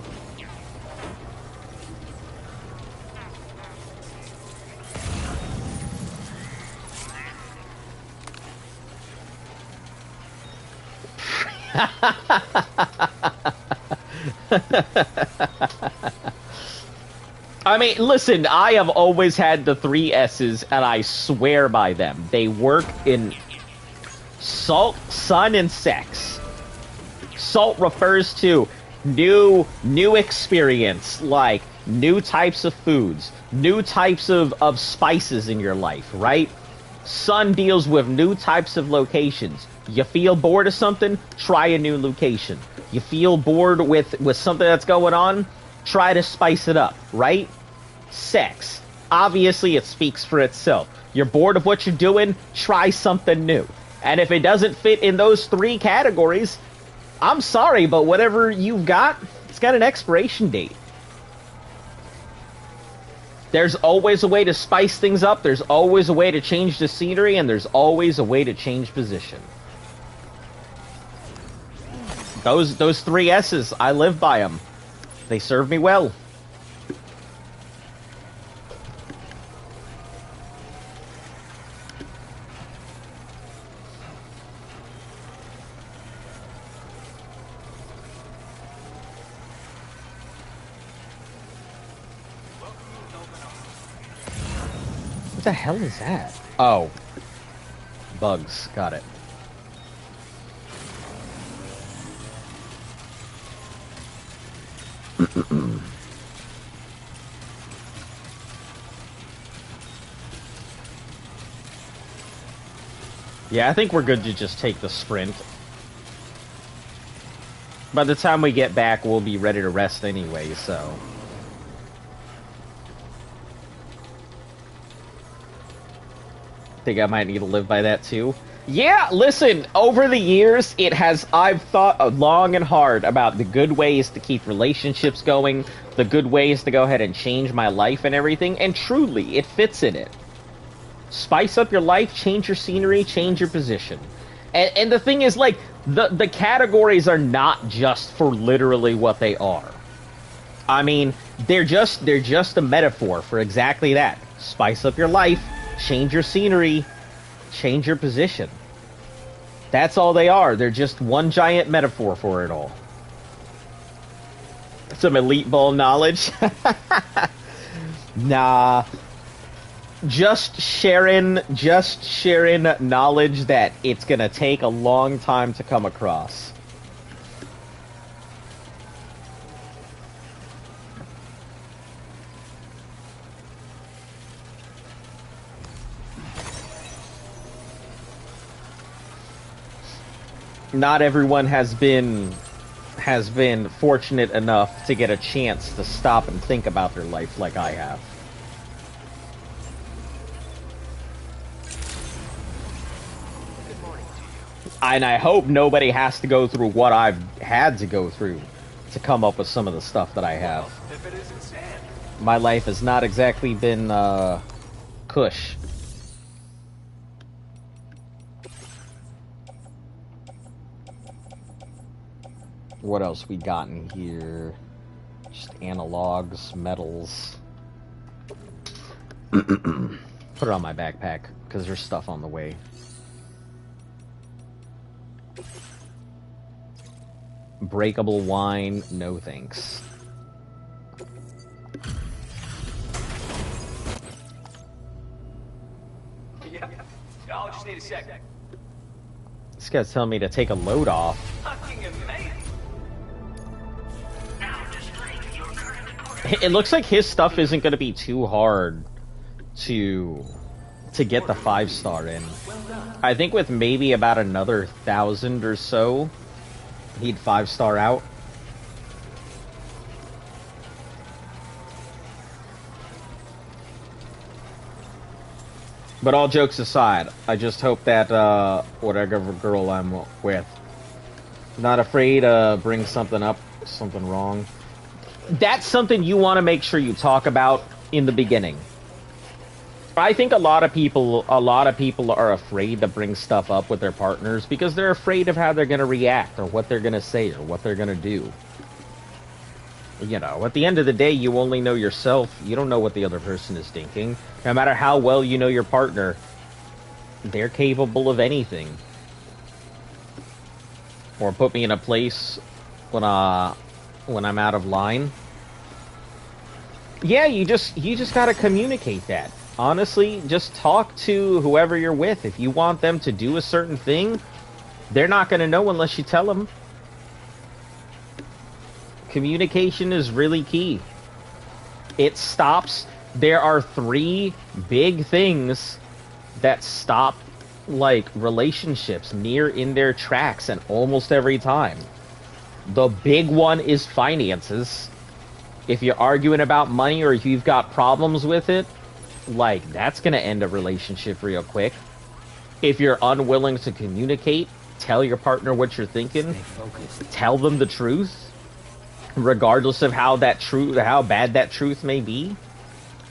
I mean, listen, I have always had the 3 S's, and I swear by them. They work in salt, sun, and sex. Salt refers to new experience, like new types of foods, new types of spices in your life, right? Sun deals with new types of locations. You feel bored of something? Try a new location. You feel bored with something that's going on? Try to spice it up, right? Sex. Obviously, it speaks for itself. You're bored of what you're doing? Try something new. And if it doesn't fit in those 3 categories, I'm sorry, but whatever you've got, it's got an expiration date. There's always a way to spice things up, there's always a way to change the scenery, and there's always a way to change position. Those 3 S's, I live by them. They serve me well. What the hell is that? Oh. Bugs. Got it. Yeah, I think we're good to just take the sprint. By the time we get back, we'll be ready to rest anyway, so... Think I might need to live by that too. Yeah, listen, over the years, I've thought long and hard about the good ways to keep relationships going, the good ways to go ahead and change my life and everything, and truly, it fits in it. Spice up your life, change your scenery, change your position. And the thing is, like, the categories are not just for literally what they are. I mean, they're just a metaphor for exactly that. Spice up your life, change your scenery, change your position. That's all they are. They're just one giant metaphor for it all. Some elite ball knowledge? Nah. Just sharing knowledge that it's gonna take a long time to come across. Not everyone has been fortunate enough to get a chance to stop and think about their life like I have. And I hope nobody has to go through what I've had to go through to come up with some of the stuff that I have. If it isn't sand. My life has not exactly been, cush. What else we got in here? Just analogs, metals. Put it on my backpack, because there's stuff on the way. Breakable wine, no thanks. Yeah, I'll just need a second. This guy's telling me to take a load off. Fucking amazing. It looks like his stuff isn't going to be too hard to get the 5-star in. I think with maybe about another 1,000 or so, he'd 5-star out. But all jokes aside, I just hope that whatever girl I'm with, not afraid to bring something up, something wrong. That's something you want to make sure you talk about in the beginning. I think a lot of people are afraid to bring stuff up with their partners because they're afraid of how they're going to react or what they're going to say or what they're going to do. You know, at the end of the day, you only know yourself. You don't know what the other person is thinking. No matter how well you know your partner, they're capable of anything. Or put me in a place when I'm out of line. Yeah, you just gotta communicate that. Honestly, just talk to whoever you're with. If you want them to do a certain thing, they're not gonna know unless you tell them. Communication is really key. It stops. There are 3 big things that stop, like, relationships near in their tracks and almost every time. The big one is finances. If you're arguing about money or if you've got problems with it, like, that's gonna end a relationship real quick. If you're unwilling to communicate, tell your partner what you're thinking. Tell them the truth. Regardless of how bad that truth may be.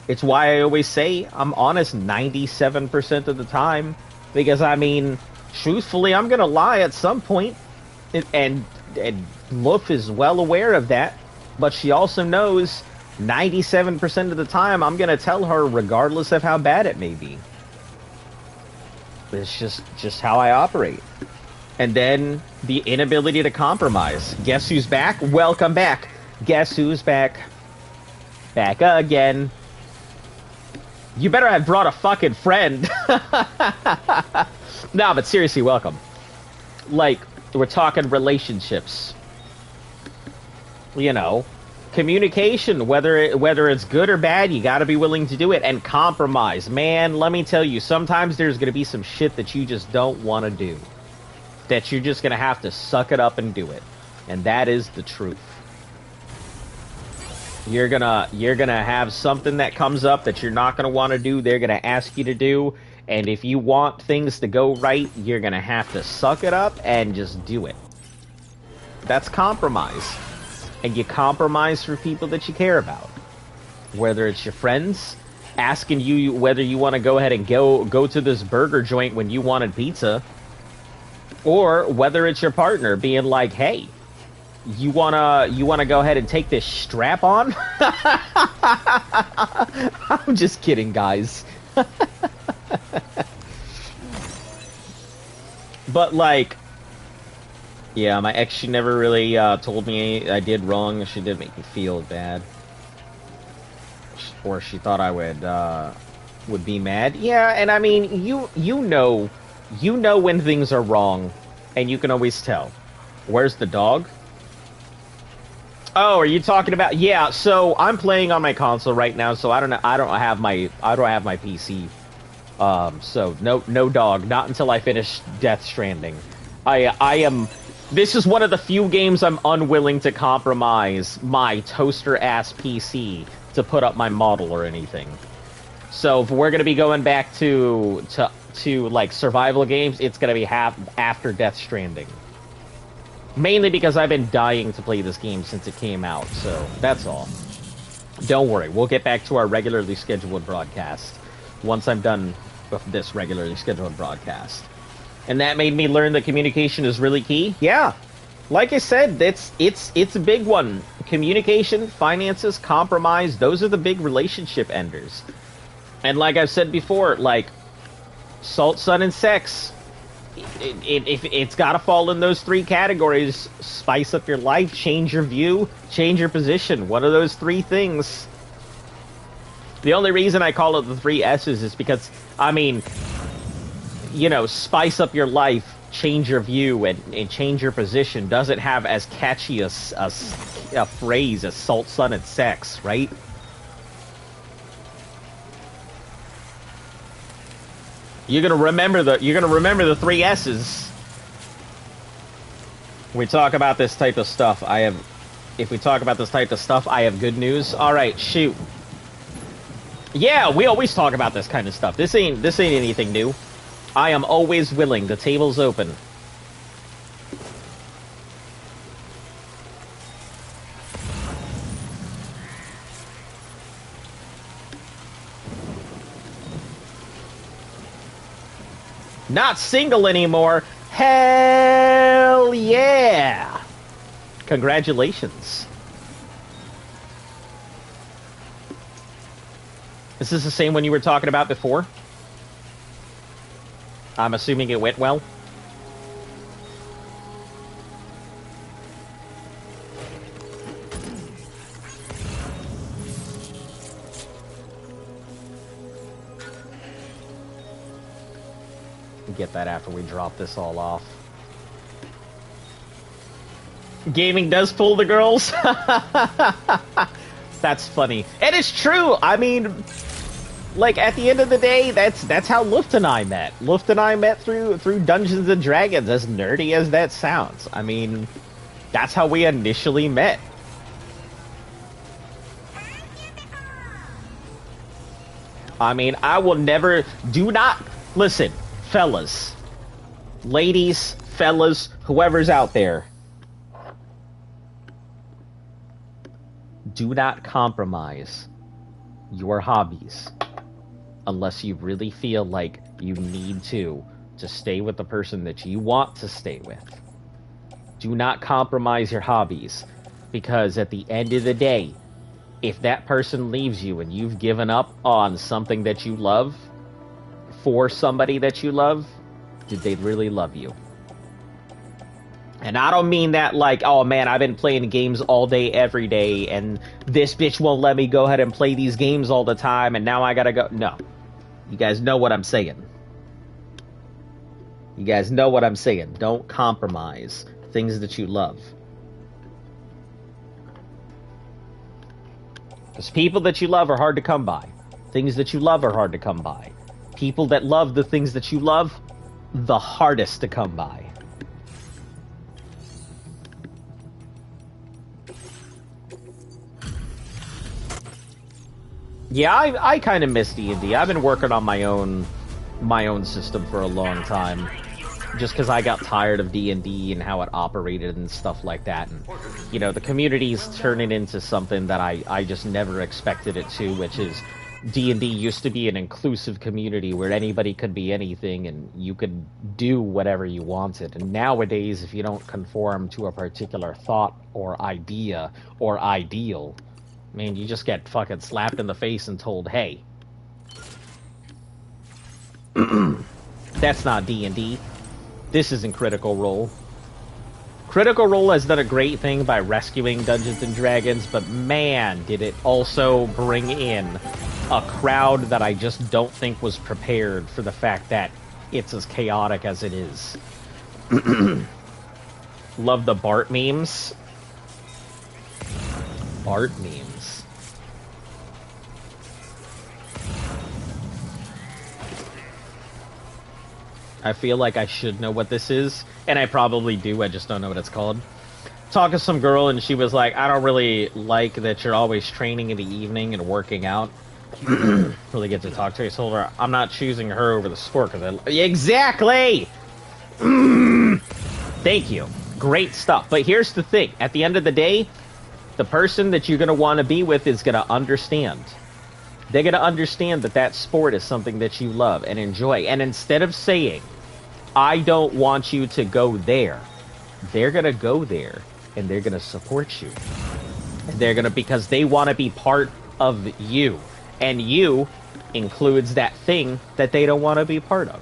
It's why I always say I'm honest 97% of the time. Because, I mean, truthfully, I'm gonna lie at some point. And Luff is well aware of that. But she also knows 97% of the time I'm gonna tell her regardless of how bad it may be. It's just how I operate. And then the inability to compromise. Guess who's back? Welcome back. Guess who's back? Back again. You better have brought a fucking friend. No, but seriously, welcome. Like, we're talking relationships. You know, Communication, whether it's good or bad, you got to be willing to do it. And compromise, man. Let me tell you, sometimes there's gonna be some shit that you just don't want to do, that you're just gonna have to suck it up and do it, and that is the truth. You're gonna have something that comes up that you're not gonna want to do. They're gonna ask you to do, and if you want things to go right, you're gonna have to suck it up and just do it. That's compromise. And you compromise for people that you care about. Whether it's your friends asking you whether you want to go ahead and go to this burger joint when you wanted pizza, or whether it's your partner being like, "Hey, you wanna go ahead and take this strap on?" I'm just kidding, guys. But like, yeah, my ex, she never really told me I did wrong. She did make me feel bad, or she thought I would be mad. Yeah, and I mean, you know when things are wrong, and you can always tell. Where's the dog? Oh, are you talking about? Yeah. So I'm playing on my console right now, so I don't have my PC. So no dog. Not until I finish Death Stranding. I am. This is one of the few games I'm unwilling to compromise my toaster-ass PC to put up my model or anything. So if we're gonna be going back to like survival games, it's gonna be after Death Stranding. Mainly because I've been dying to play this game since it came out, so that's all. Don't worry, we'll get back to our regularly scheduled broadcast once I'm done with this regularly scheduled broadcast. And that made me learn that communication is really key. Yeah, like I said, it's a big one. Communication, finances, compromise, those are the big relationship enders. And like I've said before, like, salt, sun, and sex, it's got to fall in those three categories. Spice up your life, change your view, change your position. One of those three things. The only reason I call it the three S's is because, I mean, you know, spice up your life, change your view, and change your position doesn't have as catchy a phrase as salt, sun, and sex, right? You're gonna remember the three S's. We talk about this type of stuff. If we talk about this type of stuff, I have good news. All right, shoot. Yeah, we always talk about this kind of stuff. This ain't anything new. I am always willing. The table's open. Not single anymore. Hell yeah! Congratulations. Is this the same one you were talking about before? I'm assuming it went well. Get that after we drop this all off. Gaming does pull the girls. That's funny. And it's true. I mean, like, at the end of the day, that's how Luft and I met. Luft and I met through Dungeons and Dragons, as nerdy as that sounds. I mean, that's how we initially met. I mean, I will never... Do not... Listen, fellas. Ladies, fellas, whoever's out there. Do not compromise your hobbies unless you really feel like you need to stay with the person that you want to stay with. Do not compromise your hobbies, because at the end of the day, if that person leaves you and you've given up on something that you love for somebody that you love, did they really love you? And I don't mean that like, oh man, I've been playing games all day, every day, and this bitch won't let me go ahead and play these games all the time, and now I gotta go. No. You guys know what I'm saying. You guys know what I'm saying. Don't compromise things that you love. Because people that you love are hard to come by. Things that you love are hard to come by. People that love the things that you love, the hardest to come by. Yeah, I kind of miss D&D. I've been working on my own system for a long time. Just because I got tired of D&D and how it operated and stuff like that. And, you know, the community's turning into something that I just never expected it to, which is D&D used to be an inclusive community where anybody could be anything and you could do whatever you wanted. And nowadays, if you don't conform to a particular thought or idea or ideal, I mean, you just get fucking slapped in the face and told, hey, that's not D&D. This isn't Critical Role. Critical Role has done a great thing by rescuing Dungeons & Dragons, but man, did it also bring in a crowd that I just don't think was prepared for the fact that it's as chaotic as it is. Love the Bart memes. Bart memes. I feel like I should know what this is, and I probably do, I just don't know what it's called. Talked to some girl, and she was like, I don't really like that you're always training in the evening and working out. Really get to talk to her. I told her, I'm not choosing her over the sport, because I... Exactly! Thank you. Great stuff. But here's the thing. At the end of the day, the person that you're going to want to be with is going to understand. They're going to understand that that sport is something that you love and enjoy. And instead of saying, I don't want you to go there, they're going to go there and they're going to support you. And they're going to, because they want to be part of you. And you includes that thing that they don't want to be part of.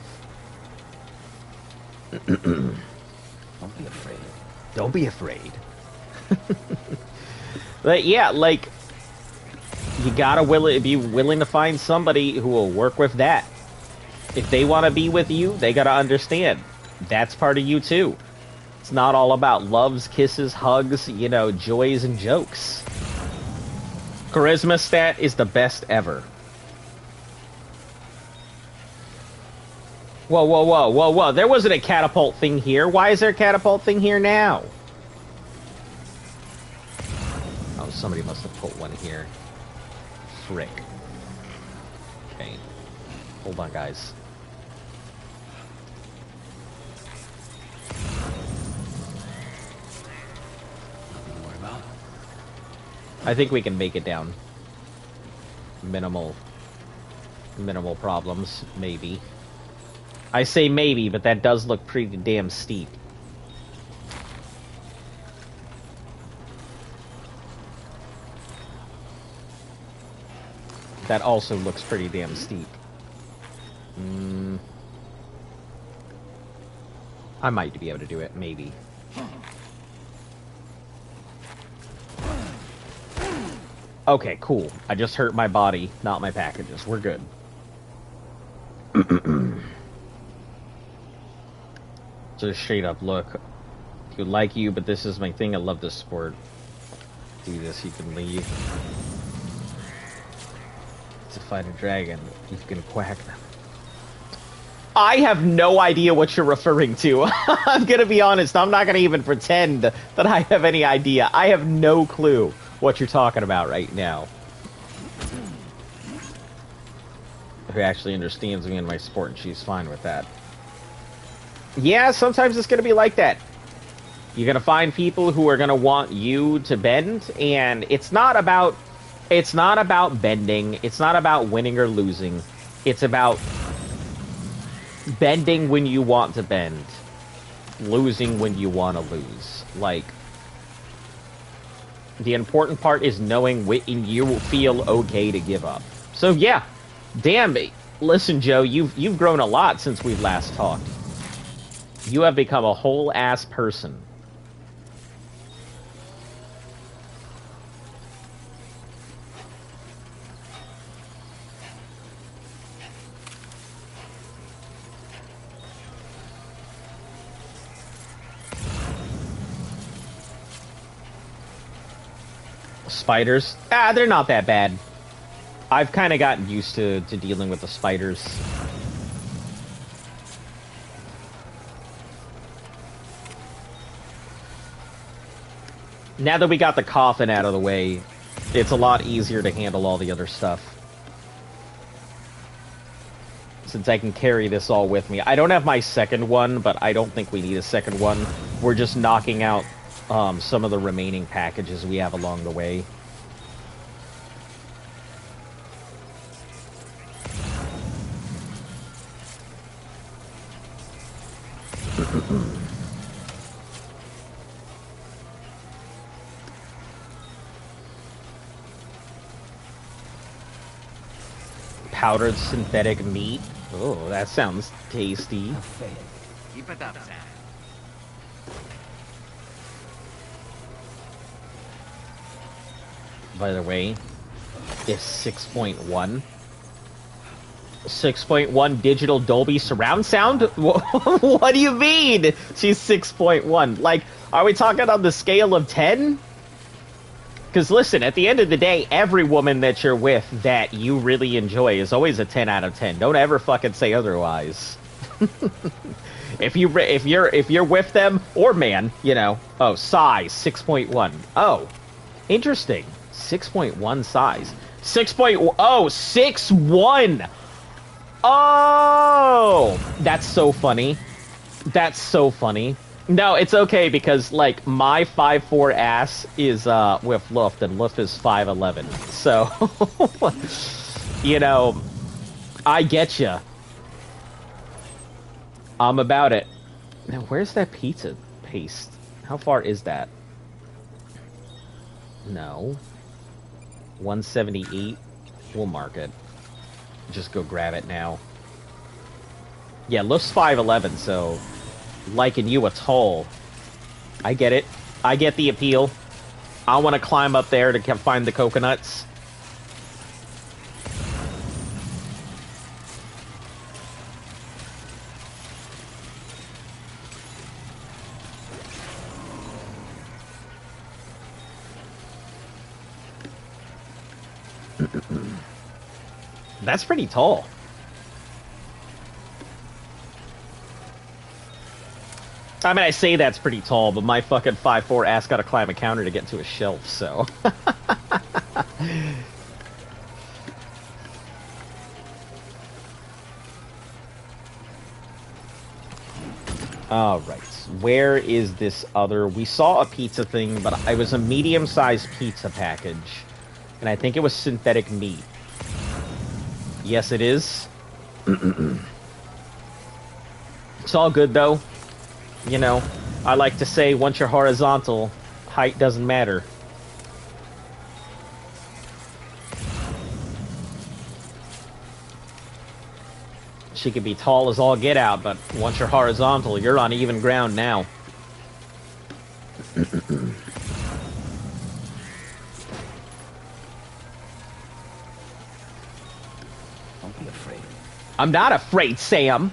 Don't be afraid. Don't be afraid. But yeah, like, you gotta be willing to find somebody who will work with that. If they want to be with you, they gotta understand. That's part of you too. It's not all about loves, kisses, hugs, you know, joys and jokes. Charisma stat is the best ever. Whoa, whoa, whoa, whoa, whoa. There wasn't a catapult thing here. Why is there a catapult thing here now? Oh, somebody must have put one here. Frick. Okay. Hold on, guys. Nothing to worry about. I think we can make it down. Minimal problems, maybe. I say maybe, but that does look pretty damn steep. That also looks pretty damn steep. I might be able to do it, maybe. Okay, cool. I just hurt my body, not my packages. We're good. Just straight up, look. Dude, like you, but this is my thing. I love this sport. Do this, you can leave. To fight a dragon, you can quack them. I have no idea what you're referring to. I'm gonna be honest, I'm not gonna even pretend that I have any idea. I have no clue what you're talking about right now. Who actually understands me and my sport, and she's fine with that. Yeah, sometimes it's gonna be like that. You're gonna find people who are gonna want you to bend, and it's not about bending. It's not about winning or losing. It's about bending when you want to bend, losing when you want to lose. Like, the important part is knowing when you feel okay to give up. So yeah, damn. Listen, Joe, you've grown a lot since we last talked. You have become a whole ass person. Spiders? Ah, they're not that bad. I've kind of gotten used to dealing with the spiders. Now that we got the coffin out of the way, it's a lot easier to handle all the other stuff. Since I can carry this all with me. I don't have my second one, but I don't think we need a second one. We're just knocking out some of the remaining packages we have along the way. Powdered synthetic meat. Oh, that sounds tasty. Keep it up, Sam. By the way, it's 6.1. 6.1 digital Dolby surround sound? What do you mean? She's 6.1. Like, are we talking on the scale of 10? Because listen, at the end of the day, every woman that you're with that you really enjoy is always a 10 out of 10. Don't ever fucking say otherwise. if you're with them or man, you know. Oh, size 6.1. Oh, interesting. 6.1 size. 6.1. Oh, 6.1. Oh, that's so funny. That's so funny. No, it's okay because, like, my 5'4" ass is with Luft, and Luft is 5'11". So, you know, I get ya. I'm about it. Now, where's that pizza paste? How far is that? No. 178. We'll mark it. Just go grab it now. Yeah, Luft's 5'11", so... liking you a toll. I get it. I get the appeal. I want to climb up there to find the coconuts. That's pretty tall. I mean, I say that's pretty tall, but my fucking 5'4" ass gotta climb a counter to get to a shelf, so... Alright, where is this other... We saw a pizza thing, but it was a medium-sized pizza package. And I think it was synthetic meat. Yes, it is. It's all good, though. You know, I like to say, once you're horizontal, height doesn't matter. She could be tall as all get out, but once you're horizontal, you're on even ground now. Don't be afraid. I'm not afraid, Sam.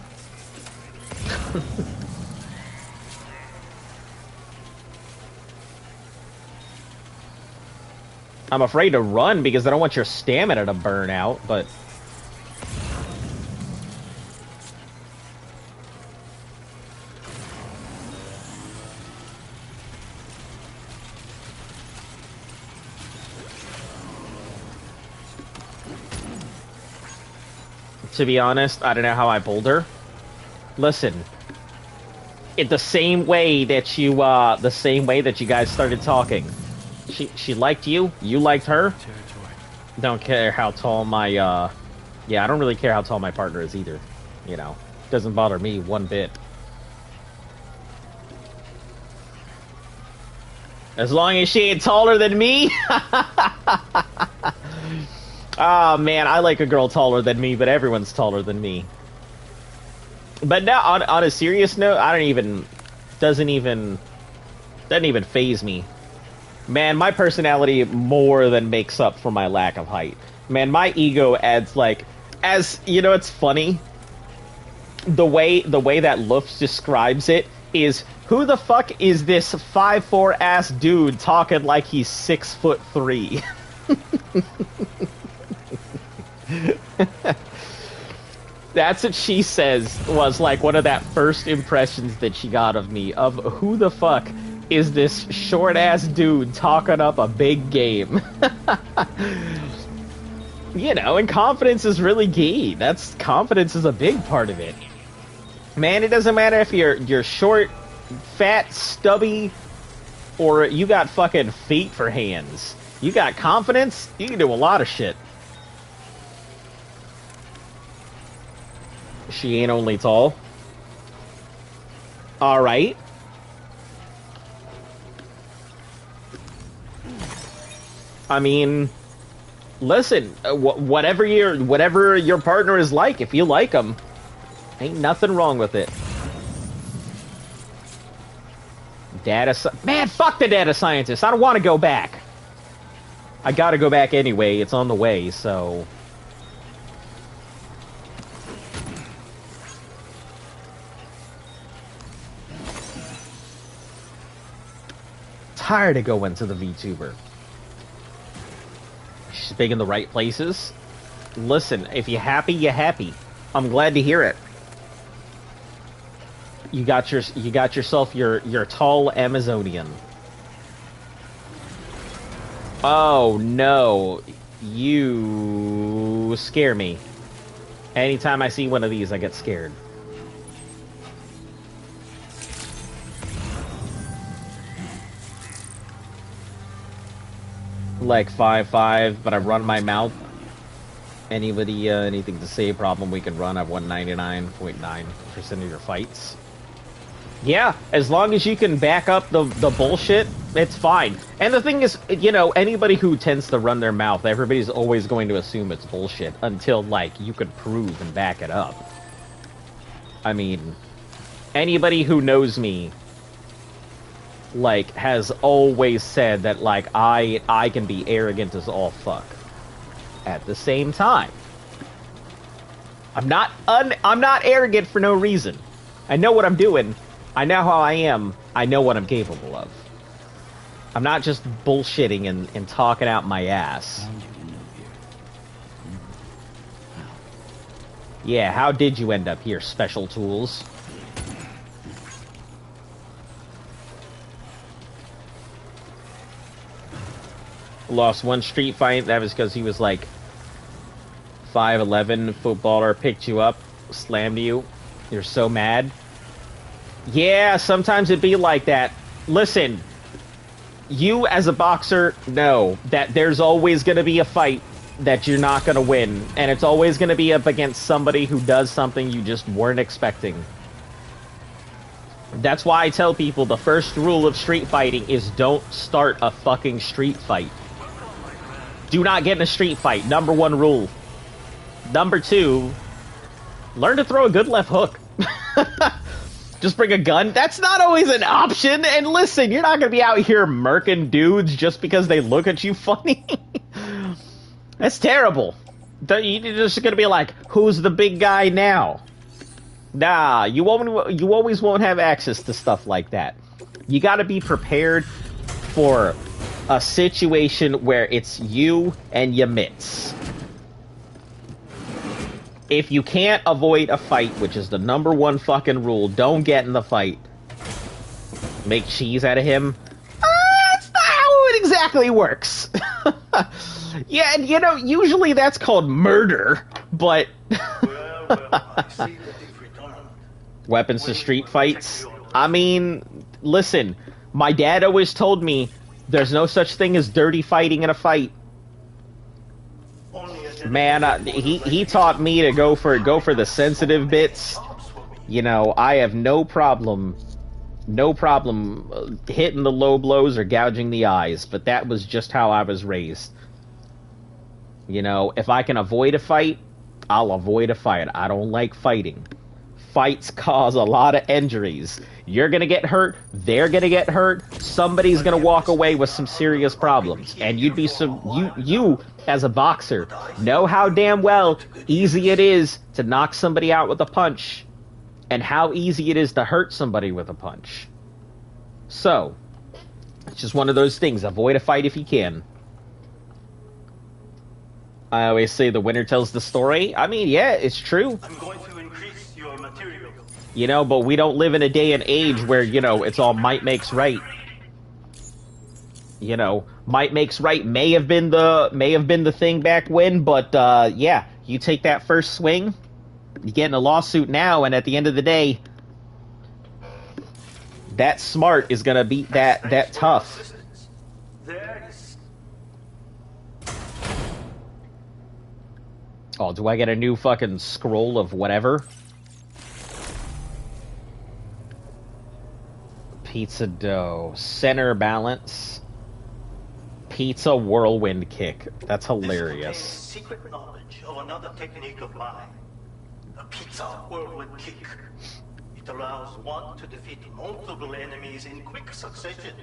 I'm afraid to run because I don't want your stamina to burn out, but... to be honest, I don't know how I pulled her. Listen. In the same way that you guys started talking. She liked you, you liked her. Don't care how tall my, yeah, I don't really care how tall my partner is either. You know, doesn't bother me one bit. As long as she ain't taller than me. Oh man, I like a girl taller than me, but everyone's taller than me. But now, on a serious note, doesn't even faze me. Man, my personality more than makes up for my lack of height. Man, my ego adds, like, as, you know, it's funny. The way that Luft describes it, is who the fuck is this 5'4" ass dude talking like he's 6'3"? That's what she says was like one of that first impressions that she got of me, of who the fuck is this short ass dude talking up a big game. You know, and confidence is really key. Confidence is a big part of it. Man, it doesn't matter if you're short, fat, stubby, or you got fucking feet for hands. You got confidence, you can do a lot of shit. She ain't only tall. Alright. I mean, listen, whatever your partner is like, if you like them, ain't nothing wrong with it. Man, fuck the data scientist. I don't want to go back. I gotta go back anyway. It's on the way, so... Tired of going to the VTuber. She's big in the right places. Listen, if you're happy, you're happy. I'm glad to hear it. You got yourself your tall Amazonian. Oh no, you scare me. Anytime I see one of these, I get scared. Like 5'5", but I run my mouth. Anybody, anything to say? Problem we can run at 199.9% of your fights. Yeah, as long as you can back up the bullshit, it's fine. And the thing is, you know, anybody who tends to run their mouth, everybody's always going to assume it's bullshit until, like, you can prove and back it up. I mean, anybody who knows me, like, has always said that, like, I can be arrogant as all fuck. At the same time, I'm not arrogant for no reason. I know what I'm doing. I know how I am. I know what I'm capable of. I'm not just bullshitting and talking out my ass. Yeah, how did you end up here, Special Tools? Lost one street fight. That was because he was like 5'11", footballer, picked you up, slammed you. You're so mad. Yeah, sometimes it'd be like that. Listen, you as a boxer know that there's always going to be a fight that you're not going to win. And it's always going to be up against somebody who does something you just weren't expecting. That's why I tell people the first rule of street fighting is don't start a fucking street fight. Do not get in a street fight. Number one rule. Number two, learn to throw a good left hook. Just bring a gun. That's not always an option. And listen, you're not going to be out here murking dudes just because they look at you funny. That's terrible. You're just going to be like, who's the big guy now? Nah, you always won't have access to stuff like that. You got to be prepared for a situation where it's you and your mitts. If you can't avoid a fight, which is the number one fucking rule, don't get in the fight. Make cheese out of him. That's not how it exactly works. Yeah, and you know, usually that's called murder, but... I see that if we don't... Weapons to street fights? I mean, listen, my dad always told me there's no such thing as dirty fighting in a fight. Man, he taught me to go for the sensitive bits. You know, I have no problem hitting the low blows or gouging the eyes, but that was just how I was raised. You know, if I can avoid a fight, I'll avoid a fight. I don't like fighting. Fights cause a lot of injuries. You're gonna get hurt, they're gonna get hurt, somebody's gonna walk away with some serious problems. And you'd be you as a boxer know how damn well easy it is to knock somebody out with a punch. and how easy it is to hurt somebody with a punch. So, it's just one of those things. Avoid a fight if you can. I always say the winner tells the story. I mean, yeah, it's true. I'm going to increase your material. You know, but we don't live in a day and age where, you know, it's all might makes right. You know, might makes right may have been the thing back when, but yeah, you take that first swing, you get in a lawsuit now, and at the end of the day, that smart is gonna beat that tough. Oh, do I get a new fucking scroll of whatever? Pizza dough, center balance. Pizza whirlwind kick. That's hilarious. This contains secret knowledge of another technique of mine. The pizza whirlwind kick. It allows one to defeat multiple enemies in quick succession.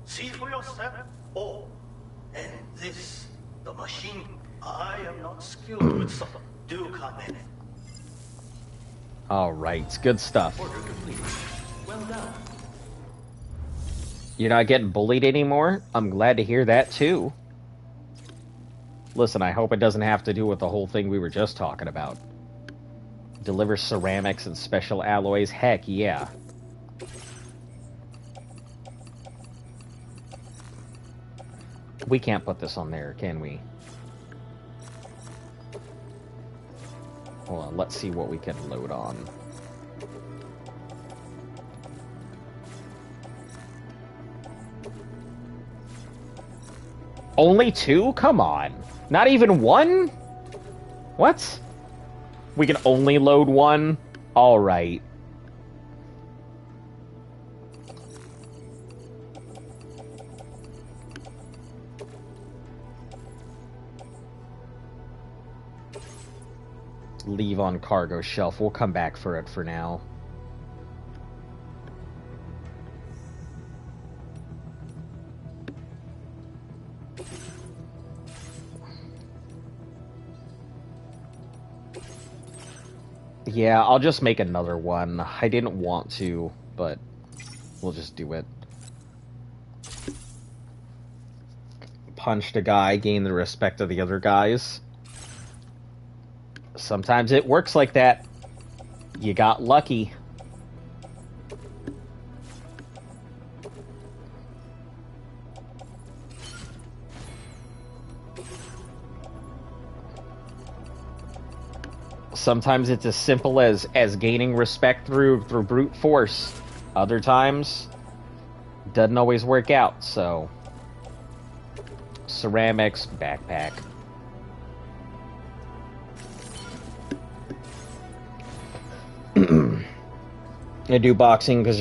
See for yourself. Oh, and this, the machine. I am not skilled with some. Do comment. All right, good stuff. Order complete. Well done. You're not getting bullied anymore? I'm glad to hear that, too. Listen, I hope it doesn't have to do with the whole thing we were just talking about. Deliver ceramics and special alloys? Heck, yeah. We can't put this on there, can we? Hold on, let's see what we can load on. Only 2? Come on. Not even 1? What? We can only load 1? Alright. Leave on cargo shelf. We'll come back for it for now. Yeah, I'll just make another one. I didn't want to, but we'll just do it. Punched a guy, gain the respect of the other guys. Sometimes it works like that. You got lucky. Sometimes it's as simple as gaining respect through brute force. Other times, doesn't always work out, so... Ceramics, backpack. I do boxing because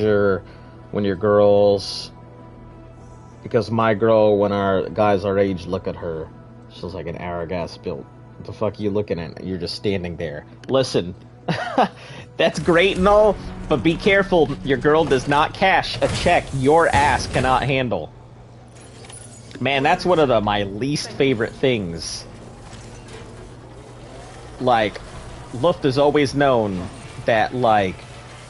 when you're girls... Because my girl, when our guys our age look at her, she's like an Aragass built. What the fuck are you looking at? You're just standing there. Listen, that's great and all, but be careful. Your girl does not cash a check your ass cannot handle. Man, that's one of my least favorite things. Like, Luft has always known that, like,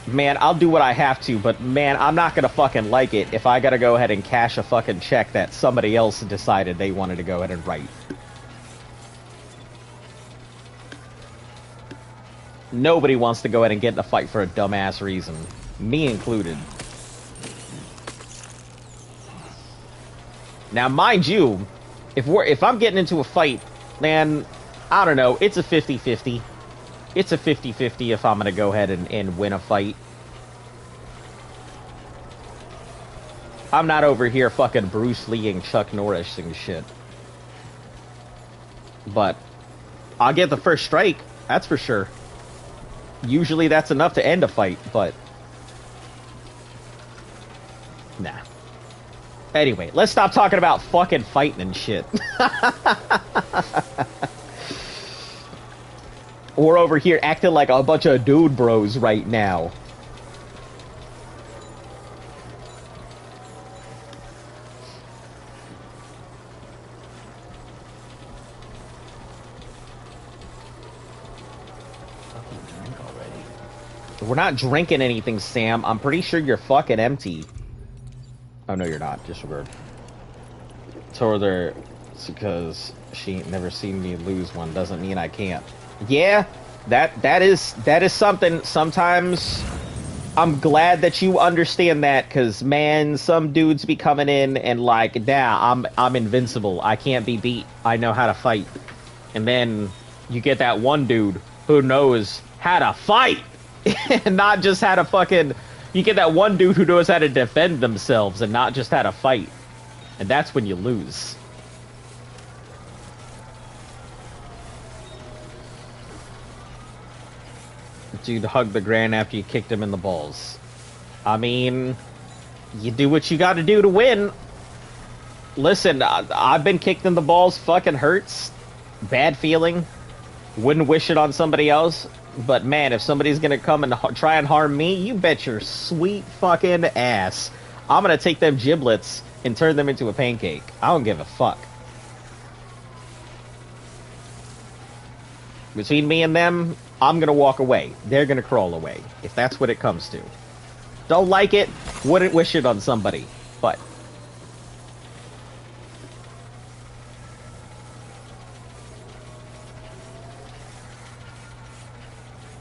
man, I'll do what I have to, but man, I'm not gonna fucking like it if I gotta go ahead and cash a fucking check that somebody else decided they wanted to go ahead and write. Nobody wants to go ahead and get in a fight for a dumbass reason. Me included. Now, mind you, if I'm getting into a fight, man, I don't know, it's a 50-50. It's a 50-50 if I'm gonna go ahead and win a fight. I'm not over here fucking Bruce Lee and Chuck Norris and shit. But I'll get the first strike, that's for sure. Usually that's enough to end a fight, but... Nah. Anyway, let's stop talking about fucking fighting and shit. We're over here acting like a bunch of dude bros right now. We're not drinking anything, Sam. I'm pretty sure you're fucking empty. Oh, no, you're not. Disregard. Told her because she ain't never seen me lose one. Doesn't mean I can't. Yeah, that is something. Sometimes I'm glad that you understand that, because, man, some dudes be coming in and like, nah, I'm invincible. I can't be beat. I know how to fight. And then you get that one dude who knows how to fight. And not just how to fucking... You get that one dude who knows how to defend themselves and not just how to fight. And that's when you lose. Dude hugged the Grand after you kicked him in the balls. I mean, you do what you gotta do to win. Listen, I've been kicked in the balls. Fucking hurts. Bad feeling. Wouldn't wish it on somebody else. But man, if somebody's gonna come and try and harm me, you bet your sweet fucking ass I'm gonna take them giblets and turn them into a pancake. I don't give a fuck. Between me and them, I'm gonna walk away. They're gonna crawl away, if that's what it comes to. Don't like it, wouldn't wish it on somebody, but...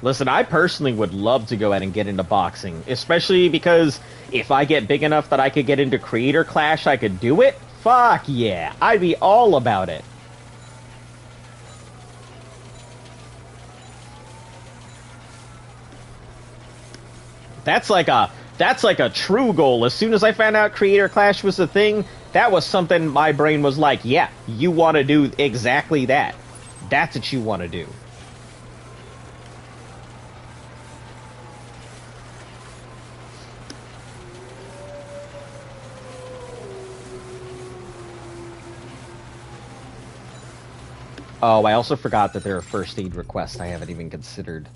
Listen, I personally would love to go ahead and get into boxing, especially because if I get big enough that I could get into Creator Clash, I could do it? Fuck yeah, I'd be all about it. That's like a true goal. As soon as I found out Creator Clash was a thing, that was something my brain was like, yeah, you want to do exactly that. That's what you want to do. Oh, I also forgot that there are first aid requests I haven't even considered.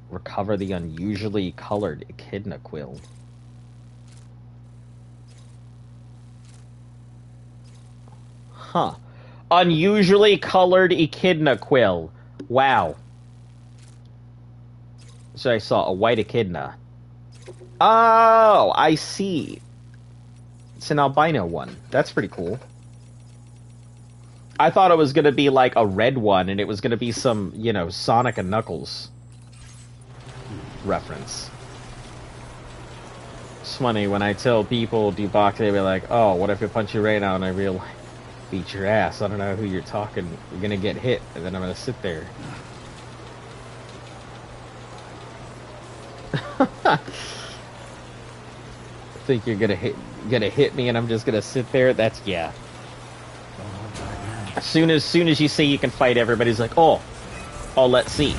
Recover the unusually colored echidna quill. Huh. Unusually colored echidna quill. Wow. So I saw a white echidna. Oh, I see. It's an albino one. That's pretty cool. I thought it was going to be like a red one, and it was going to be some, you know, Sonic and Knuckles reference. It's funny, when I tell people do boxing, they be like, oh, what if I punch you right now and I real beat your ass? I don't know who you're talking. You're going to get hit, and then I'm going to sit there. Think you're going to hit me and I'm just going to sit there? That's, yeah. As soon as you say you can fight, everybody's like, oh, let's see.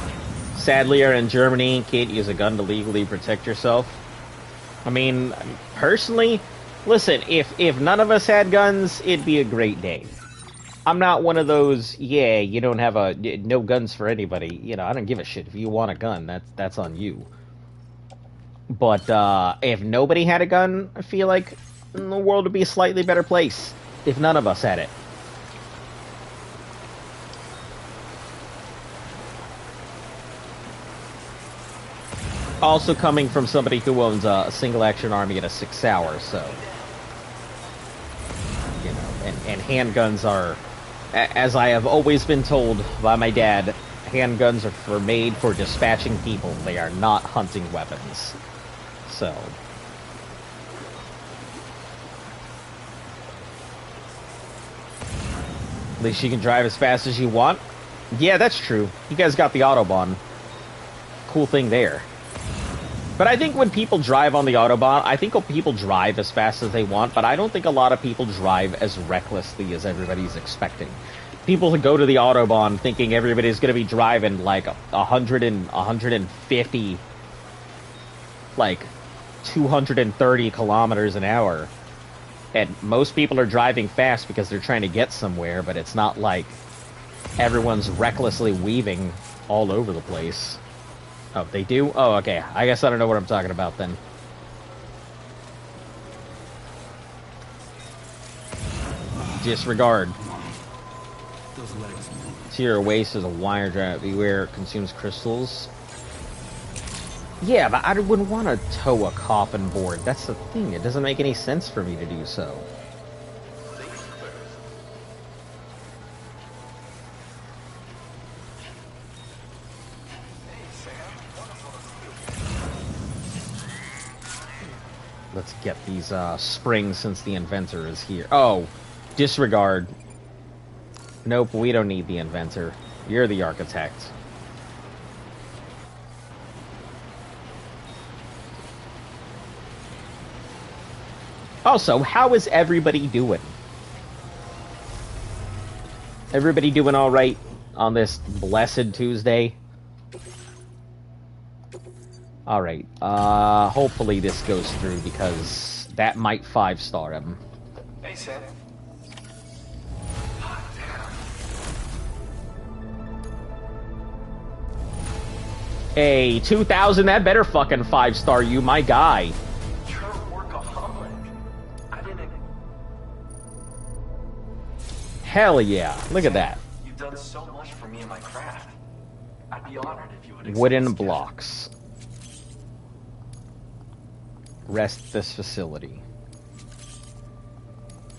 Sadly, you're in Germany, can't use a gun to legally protect yourself. I mean, personally, listen, if none of us had guns, it'd be a great day. I'm not one of those, yeah, you don't have no guns for anybody. You know, I don't give a shit. If you want a gun, that's on you. But if nobody had a gun, I feel like the world would be a slightly better place if none of us had it. Also coming from somebody who owns a single-action army at a 6 hour, so... You know, and handguns are... As I have always been told by my dad, handguns are made for dispatching people. They are not hunting weapons. So... At least you can drive as fast as you want. Yeah, that's true. You guys got the Autobahn. Cool thing there. But I think when people drive on the Autobahn, I think people drive as fast as they want, but I don't think a lot of people drive as recklessly as everybody's expecting. People go to the Autobahn thinking everybody's going to be driving like 100 and 150, like 230 kilometers an hour. And most people are driving fast because they're trying to get somewhere, but it's not like everyone's recklessly weaving all over the place. Oh, they do? Oh, okay. I guess I don't know what I'm talking about then. Disregard. Tier waste is a wire drive. Beware, it consumes crystals. Yeah, but I wouldn't want to tow a coffin board. That's the thing. It doesn't make any sense for me to do so. Let's get these springs since the inventor is here. Oh, disregard. Nope, we don't need the inventor. You're the architect. Also, how is everybody doing? Everybody doing all right on this blessed Tuesday? All right. Hopefully this goes through because that might 5-star him. Hey, Sam. Hey, 2,000. That better fucking 5-star you, my guy. You're a workaholic. I didn't. Hell yeah! Look at that. You've done so much for me and my craft. I'd be honored if you would. Wooden blocks. Rest this facility.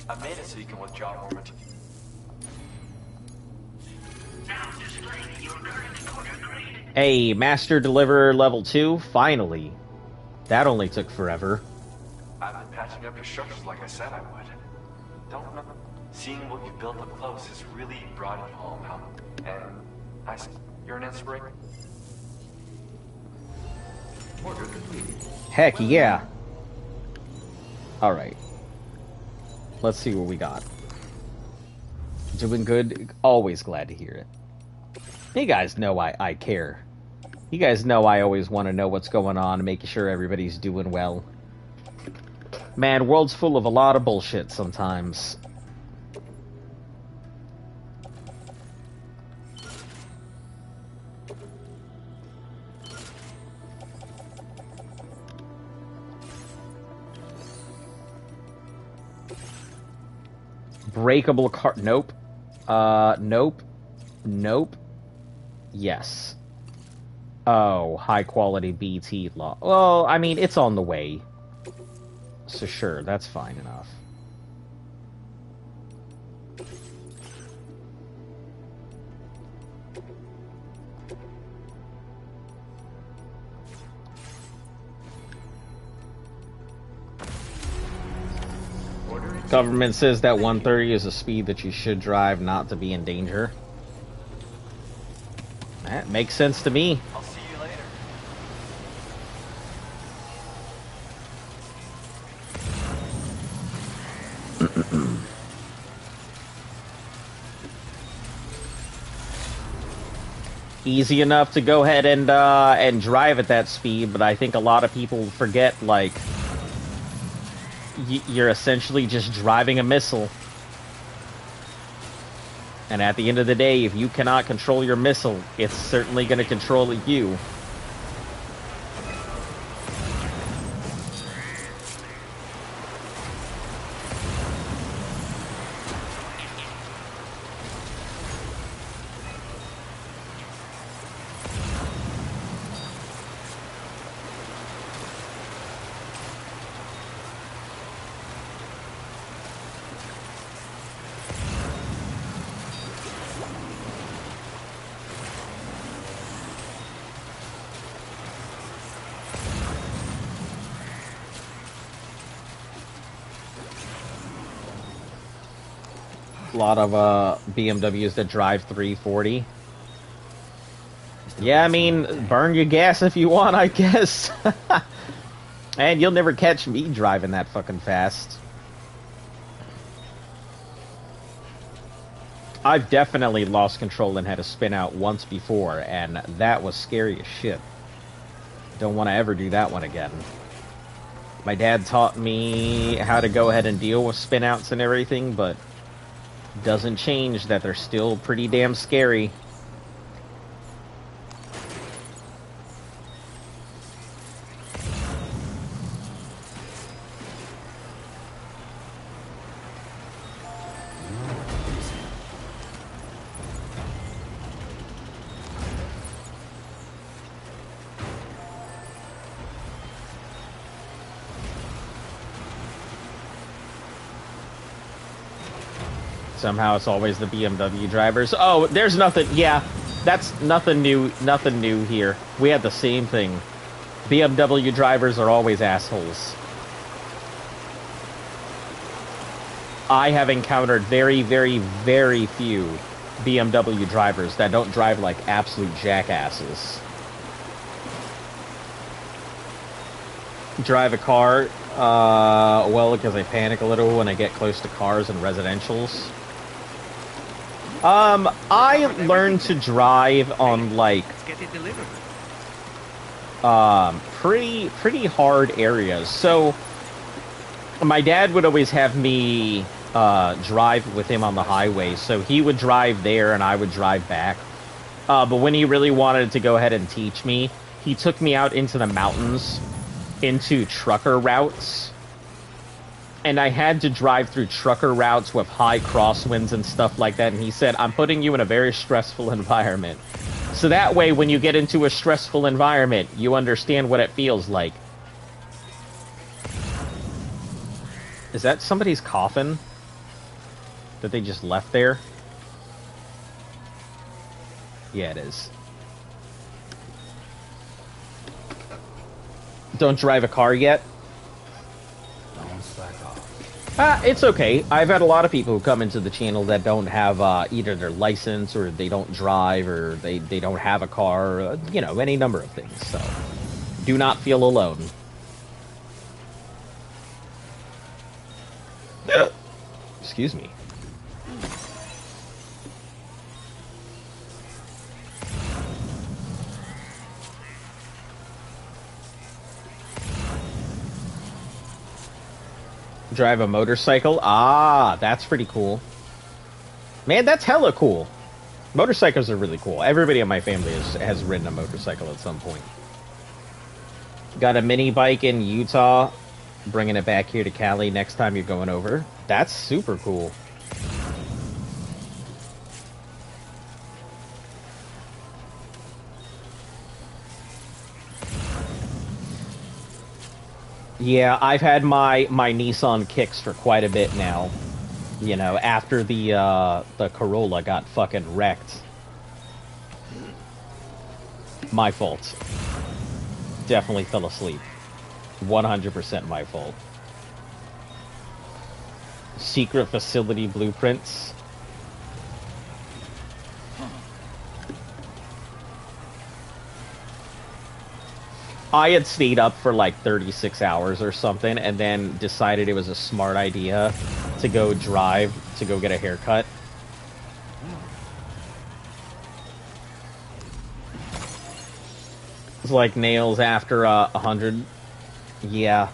I made it so you can withdraw more material. Hey, Master Deliverer level 2, finally. That only took forever. I've been patching up your structures like I said I would. Don't know. Seeing what you've built up close has really brought it home, huh? And you're an inspiration. Order complete. Heck yeah. Alright. Let's see what we got. Doing good? Always glad to hear it. You guys know I care. You guys know I always want to know what's going on, making sure everybody's doing well. Man, world's full of a lot of bullshit sometimes. Breakable car. Nope. Nope. Nope. Yes. Oh, high quality BT law. Well, I mean, it's on the way. So sure, that's fine enough. Government says that 130 is a speed that you should drive not to be in danger. That makes sense to me. I'll see you later. Easy enough to go ahead and drive at that speed, but I think a lot of people forget, like, you're essentially just driving a missile. And at the end of the day, if you cannot control your missile, it's certainly going to control you. A lot of BMWs that drive 340. Yeah, I mean, burn your gas if you want, I guess. And you'll never catch me driving that fucking fast. I've definitely lost control and had to spin out once before, and that was scary as shit. Don't want to ever do that one again. My dad taught me how to go ahead and deal with spin outs and everything, but doesn't change that they're still pretty damn scary. somehow it's always the BMW drivers. Oh, there's nothing. Yeah, that's nothing new. Nothing new here. We had the same thing. BMW drivers are always assholes. I have encountered very, very, very few BMW drivers that don't drive like absolute jackasses. Drive a car, well, because I panic a little when I get close to cars and residentials. I learned to drive on, like, pretty hard areas. So, my dad would always have me drive with him on the highway, so he would drive there and I would drive back. But when he really wanted to go ahead and teach me, he took me out into the mountains, into trucker routes, and I had to drive through trucker routes with high crosswinds and stuff like that, and he said, I'm putting you in a very stressful environment. So that way, when you get into a stressful environment, you understand what it feels like. Is that somebody's coffin that they just left there? Yeah, it is. Don't drive a car yet? It's okay. I've had a lot of people who come into the channel that don't have either their license, or they don't drive, or they don't have a car, you know, any number of things. So, do not feel alone. Excuse me. Drive a motorcycle? Ah, that's pretty cool. Man, that's hella cool. Motorcycles are really cool. Everybody in my family has ridden a motorcycle at some point. Got a mini bike in Utah. Bringing it back here to Cali next time you're going over. That's super cool. Yeah, I've had my Nissan Kicks for quite a bit now. You know, after the Corolla got fucking wrecked. My fault. Definitely fell asleep. 100% my fault. Secret facility blueprints. I had stayed up for like 36 hours or something, and then decided it was a smart idea to go drive to go get a haircut. It's like nails after 100. Yeah.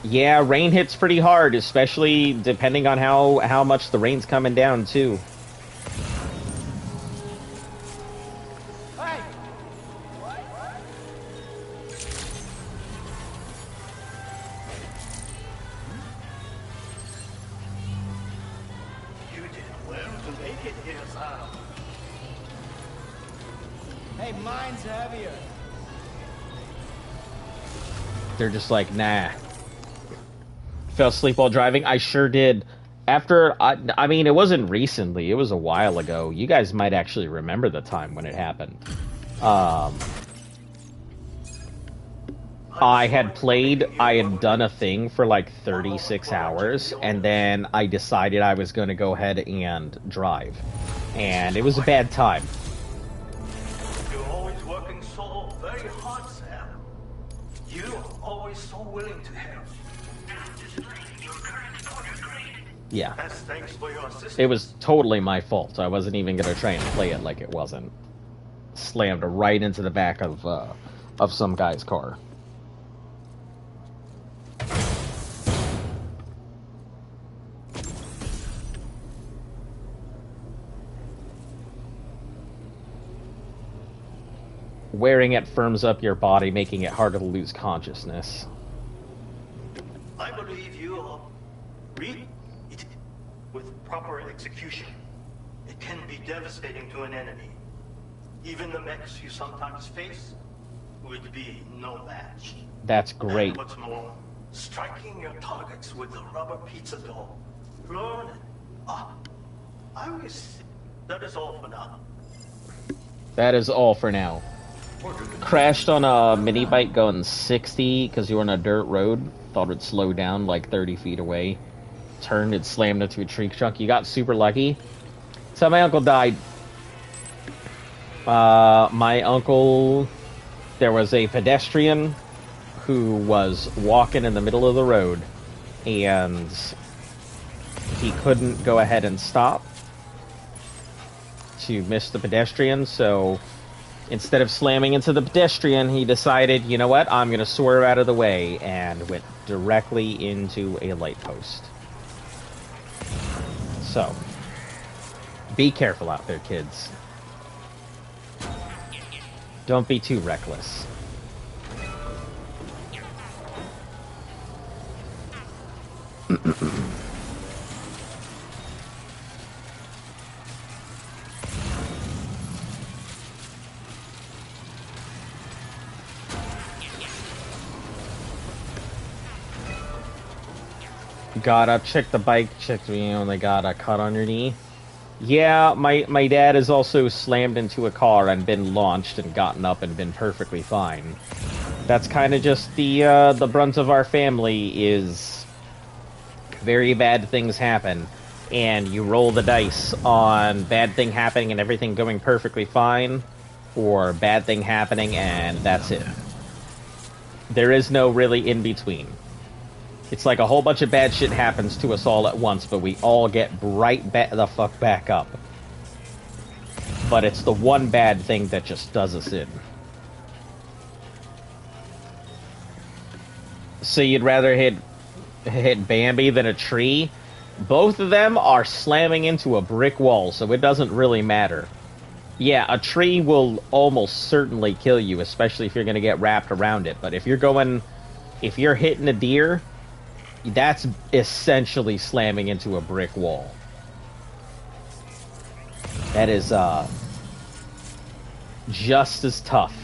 Yeah, rain hits pretty hard, especially depending on how much the rain's coming down, too. Hey! You did well to make it here, sir. Hey, mine's heavier. They're just like, nah. Fell asleep while driving? I sure did. After, I mean, it wasn't recently. It was a while ago. You guys might actually remember the time when it happened. I had done a thing for like 36 hours, and then I decided I was going to go ahead and drive. And it was a bad time. You're always working so very hard, Sam. You're always so willing to help. Yeah. That's thanks for your assistance. It was totally my fault. I wasn't even going to try and play it like it wasn't. Slammed right into the back of some guy's car. Wearing it firms up your body, making it harder to lose consciousness. I believe you read it with proper execution. It can be devastating to an enemy. Even the mechs you sometimes face would be no match. That's great. And what's more, striking your targets with the rubber pizza dough. Learn I was... That is all for now. That is all for now. Crashed on a mini bike going 60 because you were on a dirt road. Thought it'd slow down like 30 feet away. Turned, it slammed into a tree trunk. You got super lucky. So my uncle died. My uncle... There was a pedestrian who was walking in the middle of the road, and he couldn't go ahead and stop to miss the pedestrian, so instead of slamming into the pedestrian, he decided, you know what, I'm going to swerve out of the way, and went directly into a light post. So, be careful out there, kids. Don't be too reckless. Gotta check the bike, check, you know, they got a cut on your knee. Yeah, my dad has also slammed into a car and been launched and gotten up and been perfectly fine. That's kind of just the brunt of our family is very bad things happen, and you roll the dice on bad thing happening and everything going perfectly fine, or bad thing happening and that's it. There is no really in between. It's like a whole bunch of bad shit happens to us all at once, but we all get right the fuck back up. But it's the one bad thing that just does us in. So you'd rather hit Bambi than a tree? Both of them are slamming into a brick wall, so it doesn't really matter. Yeah, a tree will almost certainly kill you, especially if you're going to get wrapped around it. But if you're hitting a deer, that's essentially slamming into a brick wall. That is, just as tough.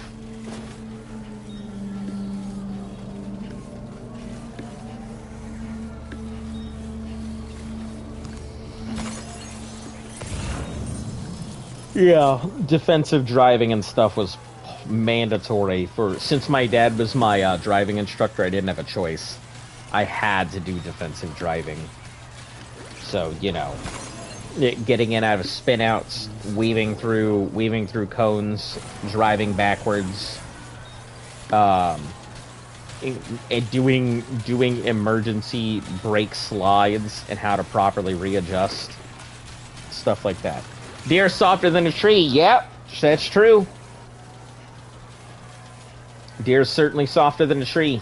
Yeah, defensive driving and stuff was mandatory since my dad was my driving instructor. I didn't have a choice. I had to do defensive driving. So, you know, getting in out of spin-outs, weaving through cones, driving backwards, and doing emergency brake slides and how to properly readjust, stuff like that. Deer softer than a tree. Yep, that's true. Deer's certainly softer than a tree.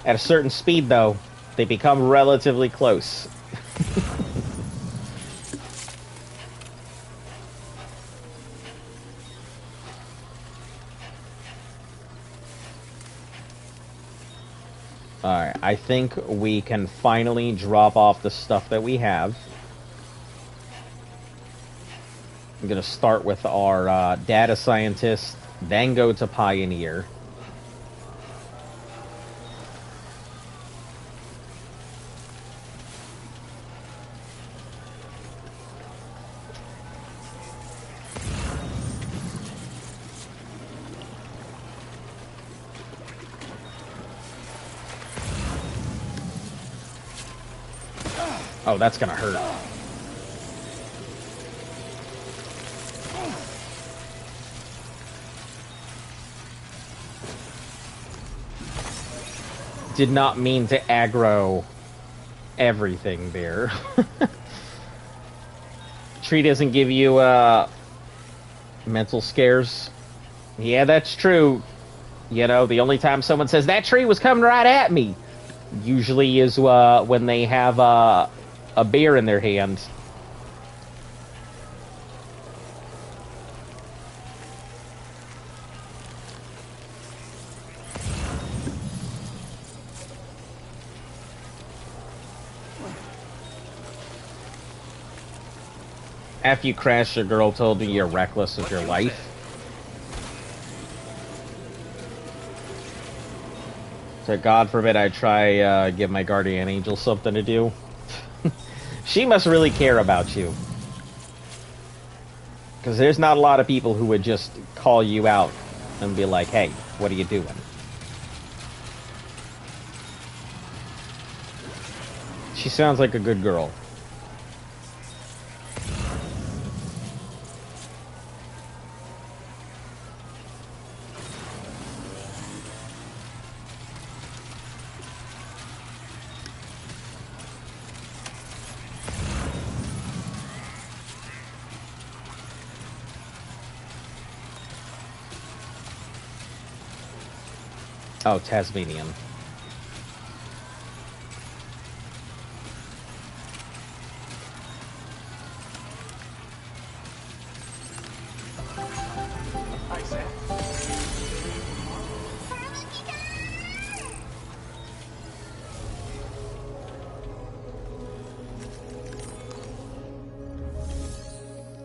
At a certain speed, though, they become relatively close. Alright, I think we can finally drop off the stuff that we have. I'm going to start with our data scientist, then go to Pioneer. Oh, that's gonna hurt. Did not mean to aggro everything there. Tree doesn't give you mental scares. Yeah, that's true. You know, the only time someone says that tree was coming right at me usually is when they have a beer in their hand. After you crashed, your girl told me you're reckless with your life. So God forbid I try give my guardian angel something to do. She must really care about you. Because there's not a lot of people who would just call you out and be like, hey, what are you doing? She sounds like a good girl. Oh, Tasmanian. Hi, Sam.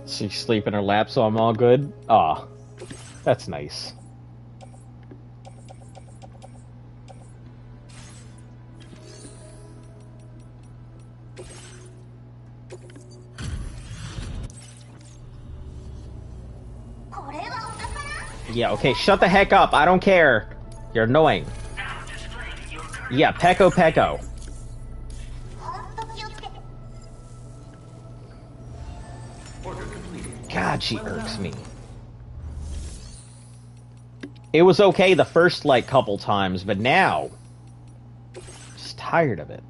She sleep in her lap, so I'm all good. Aw, that's nice. Yeah, okay, shut the heck up. I don't care. You're annoying. Yeah, Pecco Pecco. God, she irks me. It was okay the first, like, couple times, but now... just tired of it.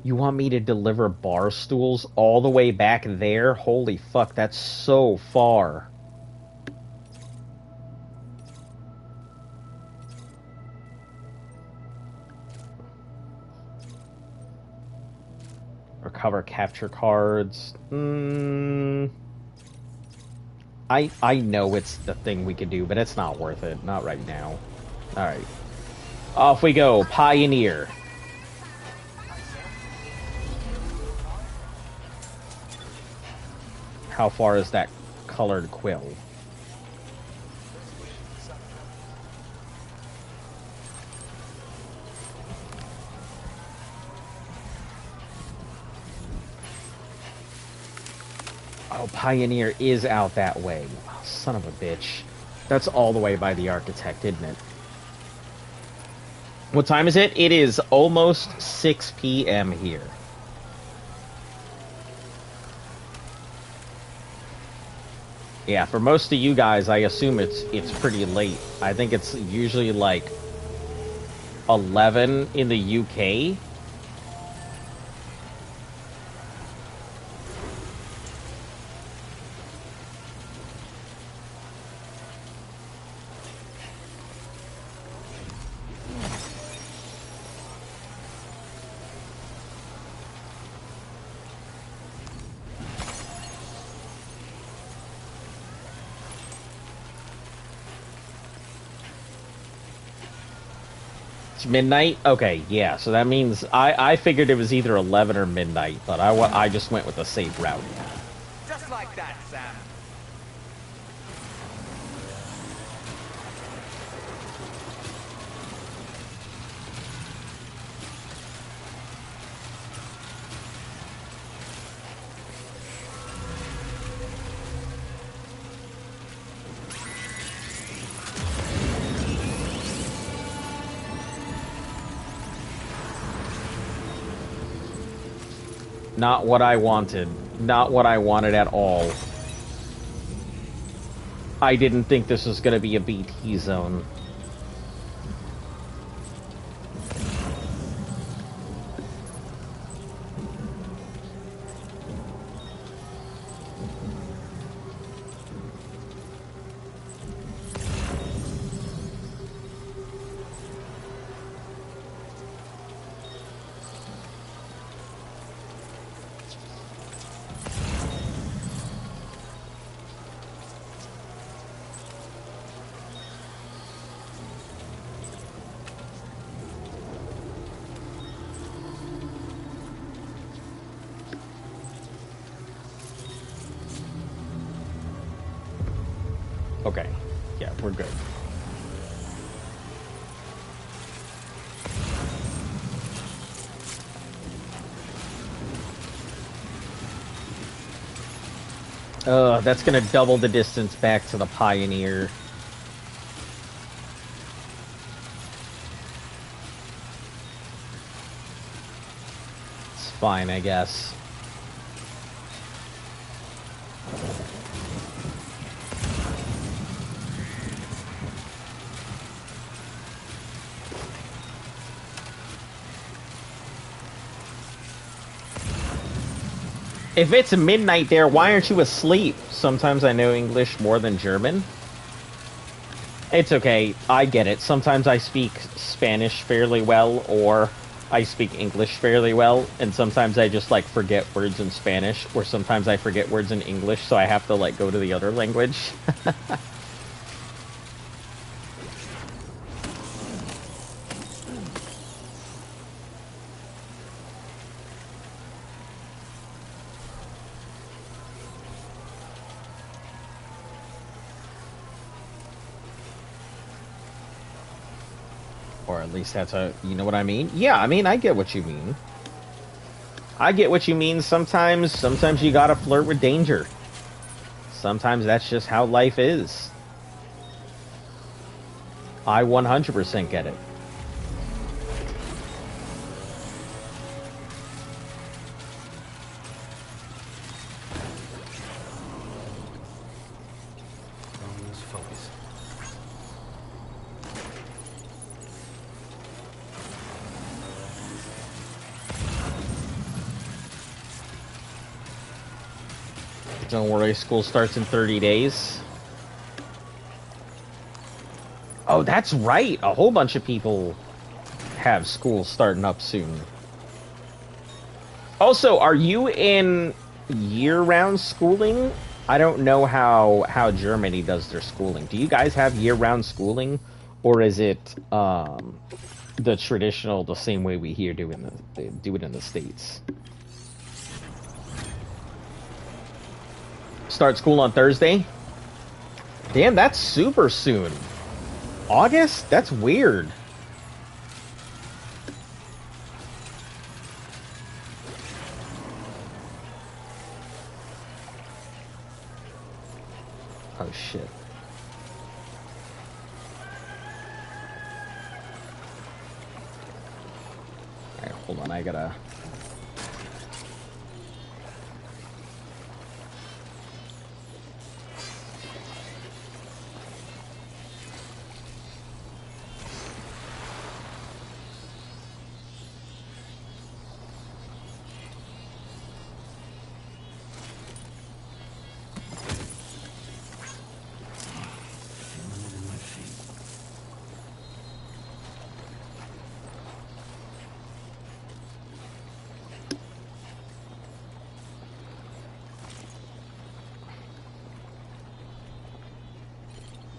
You want me to deliver bar stools all the way back there? Holy fuck, that's so far. Recover capture cards. I know it's the thing we could do, but it's not worth it. Not right now. Alright. Off we go. Pioneer. How far is that colored quill? Oh, Pioneer is out that way. Oh, son of a bitch. That's all the way by the Architect, isn't it? What time is it? It is almost 6 p.m. here. Yeah, for most of you guys, I assume it's pretty late. I think it's usually like 11 in the UK. Midnight? Okay, yeah, so that means I figured it was either 11 or midnight, but I just went with the safe route. Just like that, Sam. Not what I wanted. Not what I wanted at all. I didn't think this was gonna be a BT zone. Okay. Yeah, we're good. That's gonna double the distance back to the Pioneer. It's fine, I guess. If it's midnight there, why aren't you asleep? Sometimes I know English more than German. It's okay, I get it. Sometimes I speak Spanish fairly well, or I speak English fairly well, and sometimes I just, like, forget words in Spanish, or sometimes I forget words in English, so I have to, like, go to the other language. Or at least that's a, you know what I mean? Yeah, I mean, I get what you mean. I get what you mean. Sometimes you gotta flirt with danger. Sometimes that's just how life is. I 100% get it. Let's focus. Don't worry, school starts in 30 days. Oh, that's right. A whole bunch of people have school starting up soon. Also, are you in year-round schooling? I don't know how Germany does their schooling. Do you guys have year-round schooling, or is it the traditional, the same way we here do it in the States? Start school on Thursday? Damn, that's super soon. August? That's weird. Oh shit. Alright, hold on, I gotta...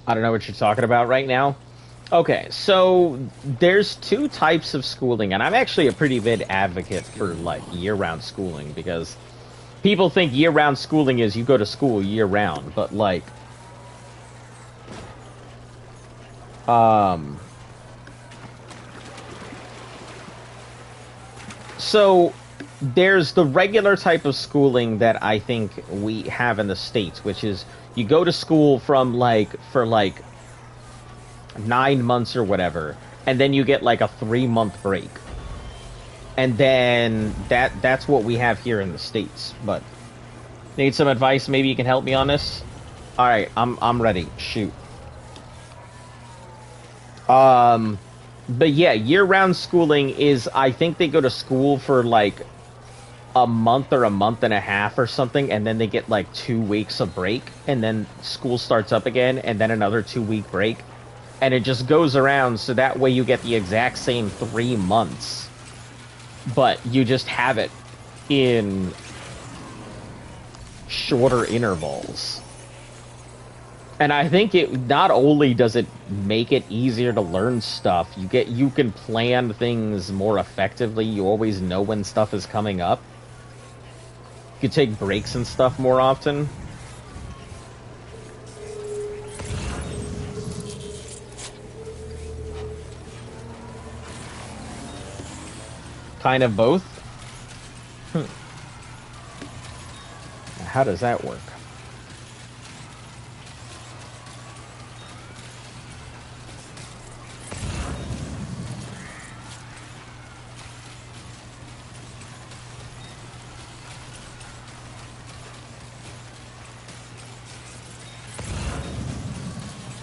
I don't know what you're talking about right now. Okay, so there's two types of schooling, and I'm actually a pretty big advocate for, like, year-round schooling, because people think year-round schooling is you go to school year-round, but, like, so there's the regular type of schooling that I think we have in the States, which is you go to school from, like, for, like, 9 months or whatever, and then you get, like, a 3-month break. And then that's what we have here in the States. But need some advice? Maybe you can help me on this? Alright, I'm ready. Shoot. But yeah, year-round schooling is, I think they go to school for, like, a month or a month and a half or something, and then they get, like, 2 weeks of break, and then school starts up again, and then another 2-week break. And it just goes around, so that way you get the exact same 3 months. But you just have it in shorter intervals. And I think it not only does it make it easier to learn stuff, you can plan things more effectively. You always know when stuff is coming up. You can take breaks and stuff more often. Kind of both. How does that work?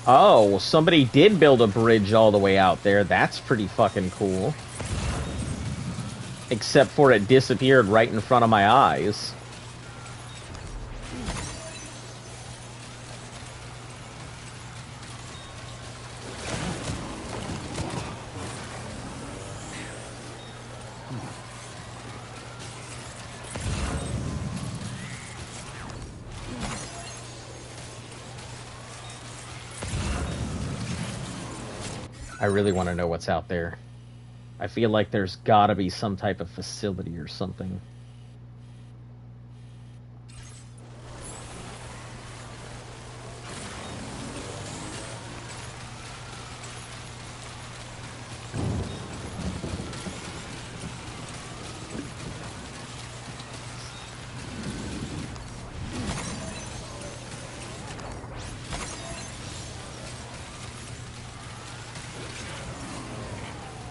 Oh, somebody did build a bridge all the way out there. That's pretty fucking cool. Except for it disappeared right in front of my eyes. I really want to know what's out there. I feel like there's gotta be some type of facility or something.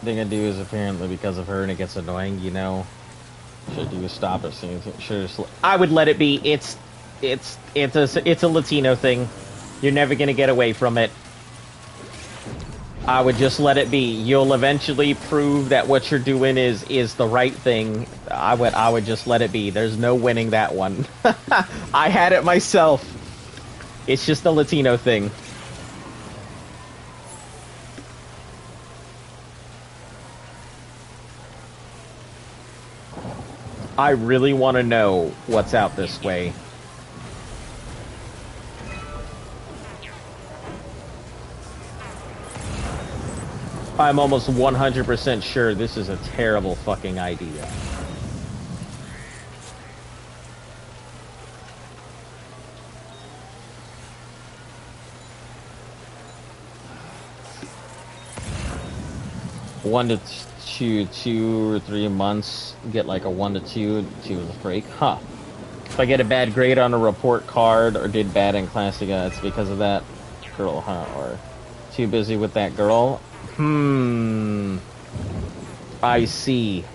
Thing I do is apparently because of her and it gets annoying, you know. Should I do is stop it soon. I would let it be. It's a Latino thing. You're never gonna get away from it. I would just let it be. You'll eventually prove that what you're doing is the right thing. I would just let it be. There's no winning that one. I had it myself. It's just a Latino thing. I really want to know what's out this way. I'm almost 100% sure this is a terrible fucking idea. One to two or 3 months, get like a 1 to 2 is a break. Huh. If I get a bad grade on a report card or did bad in class, it's because of that girl, huh? Or too busy with that girl? I see.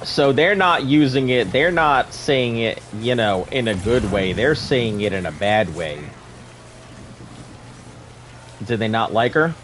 So they're not using it, they're not saying it, you know, in a good way. They're saying it in a bad way. Did they not like her?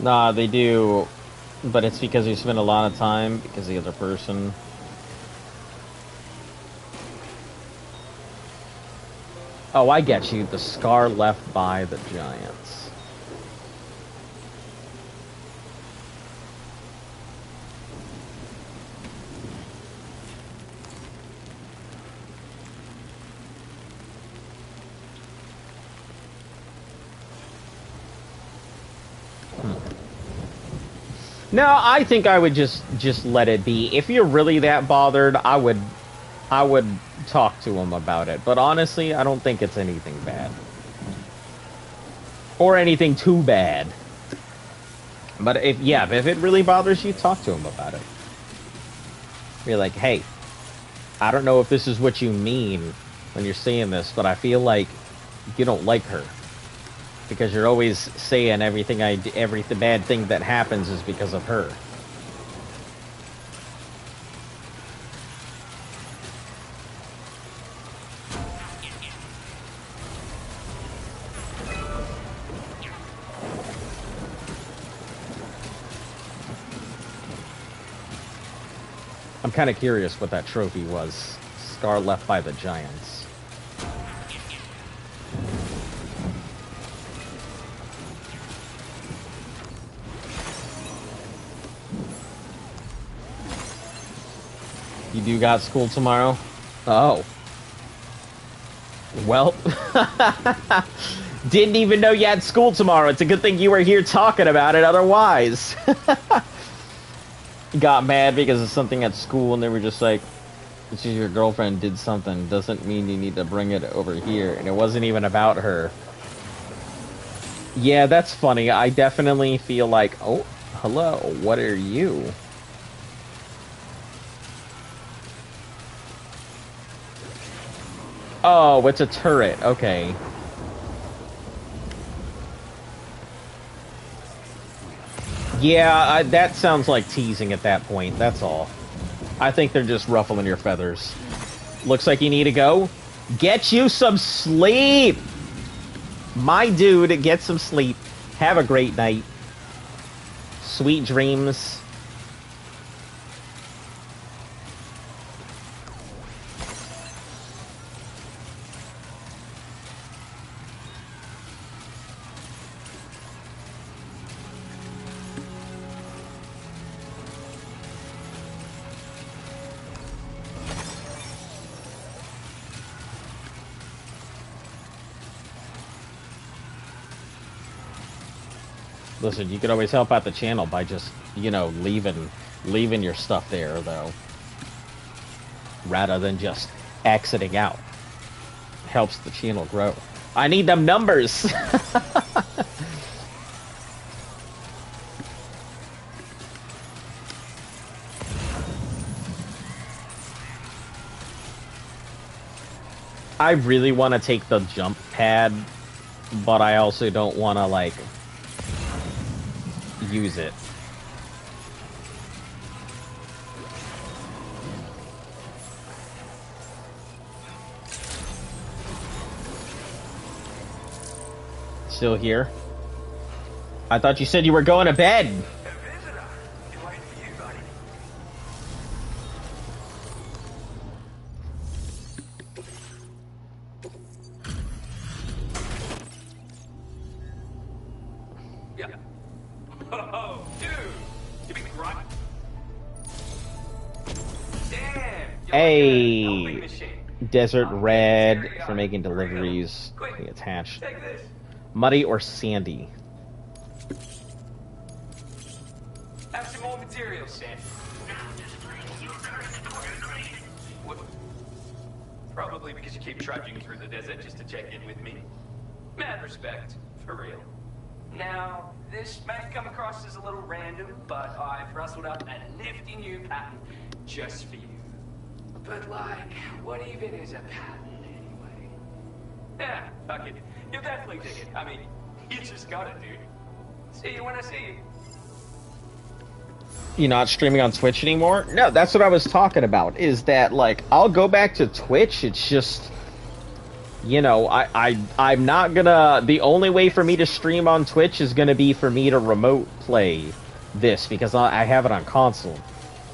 Nah, they do, but it's because you spend a lot of time because the other person. Oh, I get you. The scar left by the giants. No, I think I would just let it be. If you're really that bothered, I would talk to him about it. But honestly, I don't think it's anything bad. Or anything too bad. But if it really bothers you, talk to him about it. You're like, hey, I don't know if this is what you mean when you're saying this, but I feel like you don't like her. Because you're always saying every bad thing that happens is because of her. I'm kind of curious what that trophy was. Scar left by the Giants. You do got school tomorrow? Oh. Well, didn't even know you had school tomorrow. It's a good thing you were here talking about it otherwise. Got mad because of something at school and they were just like, it's just your girlfriend did something. Doesn't mean you need to bring it over here. And it wasn't even about her. Yeah, that's funny. I definitely feel like, oh, hello, what are you? Oh, it's a turret. Okay. Yeah, that sounds like teasing at that point. That's all. I think they're just ruffling your feathers. Looks like you need to go. Get you some sleep! My dude, get some sleep. Have a great night. Sweet dreams. Listen, you could always help out the channel by just, you know, leaving your stuff there, though. Rather than just exiting out. Helps the channel grow. I need them numbers! I really want to take the jump pad, but I also don't want to, like, use it. Still here? I thought you said you were going to bed. Hey, Desert Red for making deliveries. Attached. Muddy or Sandy? Have some more materials, Sam. Probably because you keep trudging through the desert just to check in with me. Mad respect, for real. Now, this may come across as a little random, but I've rustled up a nifty new pattern just for you. But like, what even is a pattern anyway? Yeah, fuck it. You'll definitely dig it. I mean, you just got it, dude. See you when I see you. You not streaming on Twitch anymore? No, that's what I was talking about, is that, like, I'll go back to Twitch, it's just, you know, I'm not gonna, the only way for me to stream on Twitch is gonna be for me to remote play this, because I have it on console.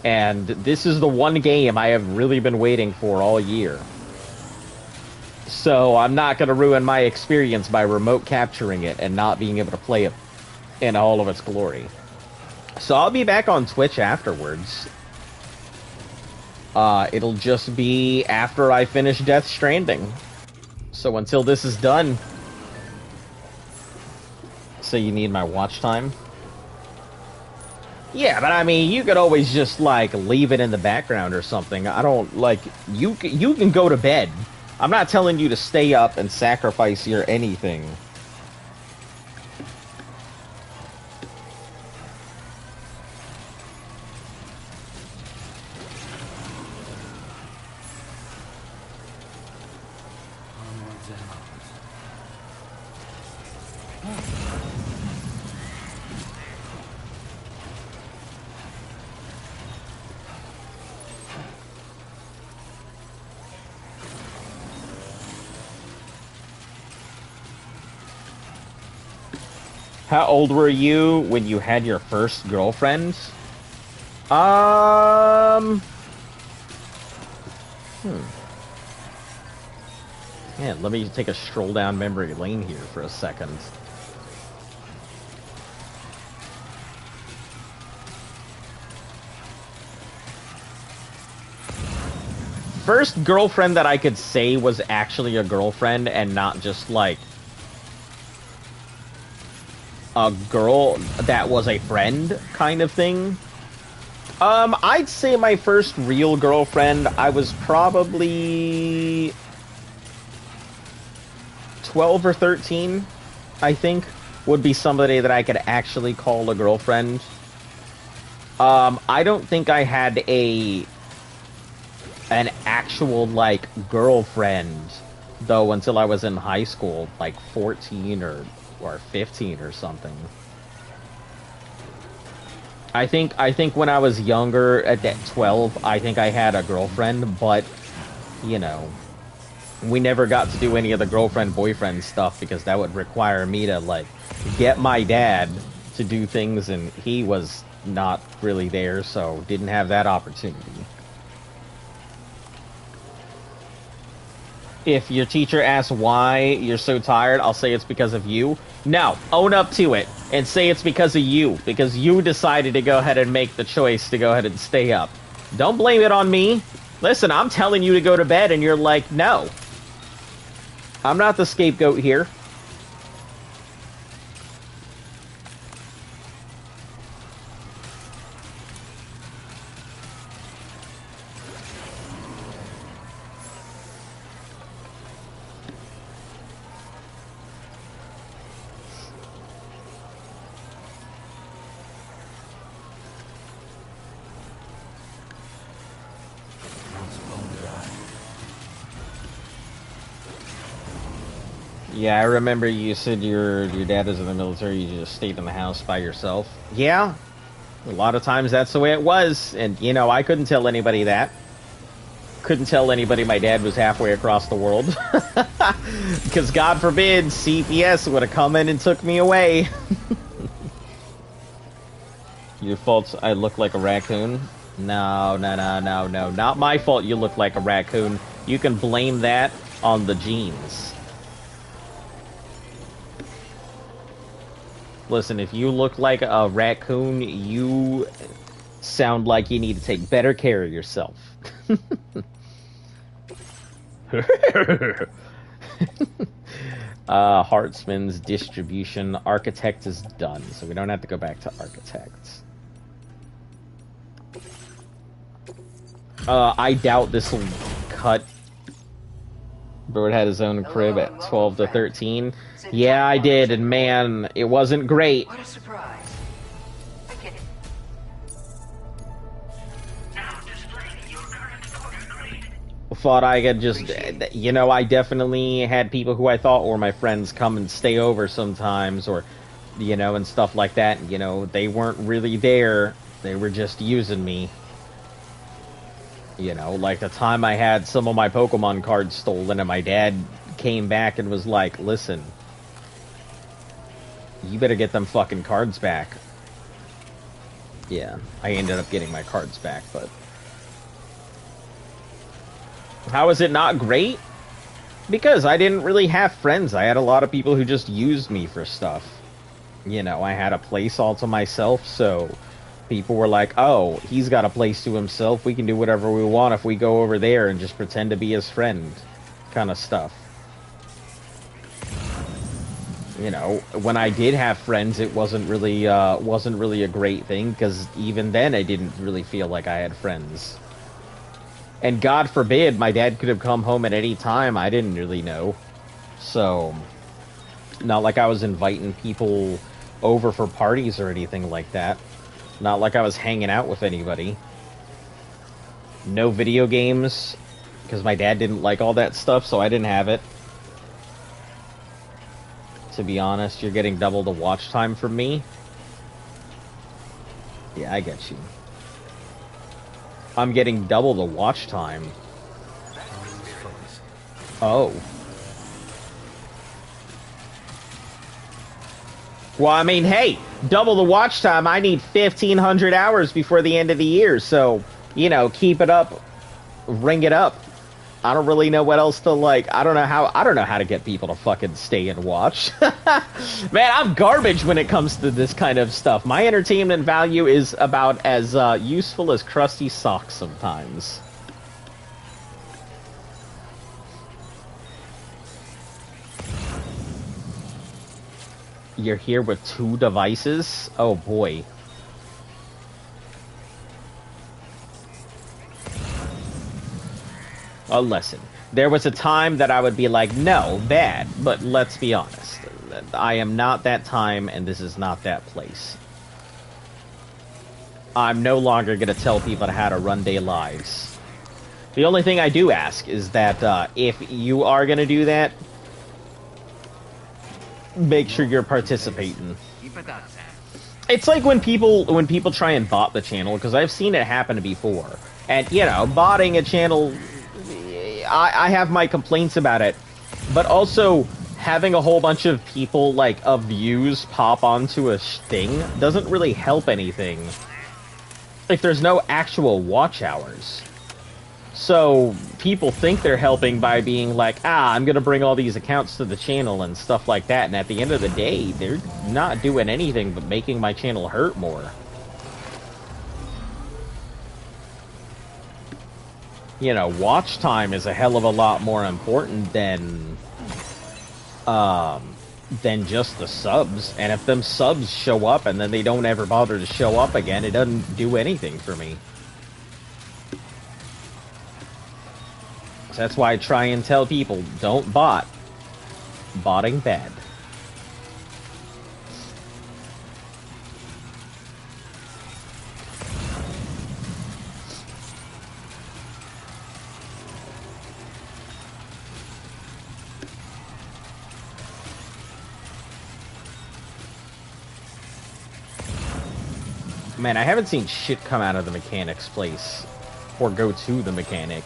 And this is the one game I have really been waiting for all year. So I'm not going to ruin my experience by remote capturing it and not being able to play it in all of its glory. So I'll be back on Twitch afterwards. It'll just be after I finish Death Stranding. So until this is done... So you need my watch time? Yeah, but I mean, you could always just, like, leave it in the background or something. I don't, like, you can go to bed. I'm not telling you to stay up and sacrifice your anything. How old were you when you had your first girlfriend? Yeah, let me take a stroll down memory lane here for a second. First girlfriend that I could say was actually a girlfriend and not just like a girl that was a friend kind of thing. I'd say my first real girlfriend, I was probably 12 or 13, I think, would be somebody that I could actually call a girlfriend. I don't think I had an actual, like, girlfriend, though, until I was in high school, like 14 or 15 or something. I think when I was younger, at that 12, I think I had a girlfriend, but, you know, we never got to do any of the girlfriend-boyfriend stuff because that would require me to, like, get my dad to do things, and he was not really there, so didn't have that opportunity. If your teacher asks why you're so tired, I'll say it's because of you. No, own up to it and say it's because of you, because you decided to go ahead and make the choice to go ahead and stay up. Don't blame it on me. Listen, I'm telling you to go to bed and you're like, no. I'm not the scapegoat here. Yeah, I remember you said your dad is in the military, you just stayed in the house by yourself. Yeah, a lot of times that's the way it was, and, you know, I couldn't tell anybody that. Couldn't tell anybody my dad was halfway across the world. Because, God forbid, CPS would have come in and took me away. Your fault I look like a raccoon? No, not my fault you look like a raccoon. You can blame that on the genes. Listen, if you look like a raccoon, you sound like you need to take better care of yourself. Hartzman's distribution. Architect is done, so we don't have to go back to architects. I doubt this will cut. Bird had his own crib at 12 to 13. Yeah, I did, and man, it wasn't great. What a surprise. I get it. Thought I could just, you know, I definitely had people who I thought were my friends come and stay over sometimes, or, you know, and stuff like that. You know, they weren't really there. They were just using me. You know, like the time I had some of my Pokemon cards stolen and my dad came back and was like, listen, you better get them fucking cards back. Yeah, I ended up getting my cards back, but... How is it not great? Because I didn't really have friends. I had a lot of people who just used me for stuff. You know, I had a place all to myself, so... People were like, oh, he's got a place to himself. We can do whatever we want if we go over there and just pretend to be his friend. Kind of stuff. You know, when I did have friends, it wasn't really a great thing, because even then I didn't really feel like I had friends. And God forbid, my dad could have come home at any time. I didn't really know. So, not like I was inviting people over for parties or anything like that. Not like I was hanging out with anybody. No video games, because my dad didn't like all that stuff, so I didn't have it. To be honest, you're getting double the watch time from me. Yeah, I get you. I'm getting double the watch time. Oh. Well, I mean, hey, double the watch time. I need 1,500 hours before the end of the year, so, you know, keep it up. Ring it up. I don't really know what else to like. I don't know how to get people to fucking stay and watch. Man, I'm garbage when it comes to this kind of stuff. My entertainment value is about as useful as crusty socks sometimes. You're here with 2 devices? Oh boy. A lesson. There was a time that I would be like, no, bad, but let's be honest. I am not that time, and this is not that place. I'm no longer going to tell people how to run their lives. The only thing I do ask is that if you are going to do that, make sure you're participating. Keep it up, Sam. It's like when people try and bot the channel, because I've seen it happen before. And, you know, botting a channel, I have my complaints about it. But also, having a whole bunch of people, like, of views pop onto a thing doesn't really help anything if there's no actual watch hours. So, people think they're helping by being like, I'm gonna bring all these accounts to the channel and stuff like that, and at the end of the day, they're not doing anything but making my channel hurt more. You know, watch time is a hell of a lot more important than just the subs. And if them subs show up and then they don't ever bother to show up again, it doesn't do anything for me. So that's why I try and tell people, don't bot. Botting bad. Man, I haven't seen shit come out of the mechanic's place. Or go to the mechanic.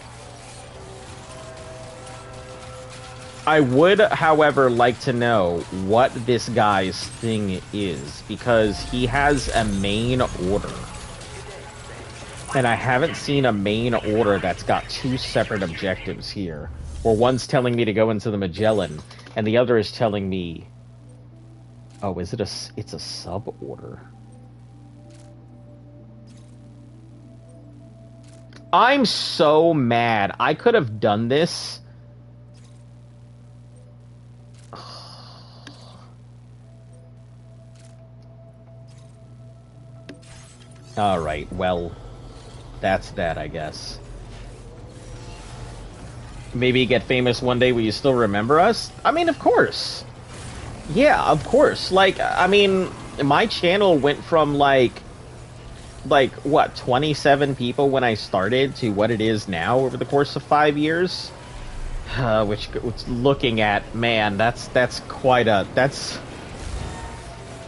I would, however, like to know what this guy's thing is, because he has a main order. And I haven't seen a main order that's got 2 separate objectives here. Where one's telling me to go into the Magellan, and the other is telling me... Oh, is it it's a sub-order. I'm so mad. I could have done this. Alright, well, that's that, I guess. Maybe get famous one day will you still remember us? I mean, of course. Yeah, of course. Like, I mean, my channel went from, like, what, 27 people when I started to what it is now over the course of 5 years? Which, looking at, man, that's quite a... That's...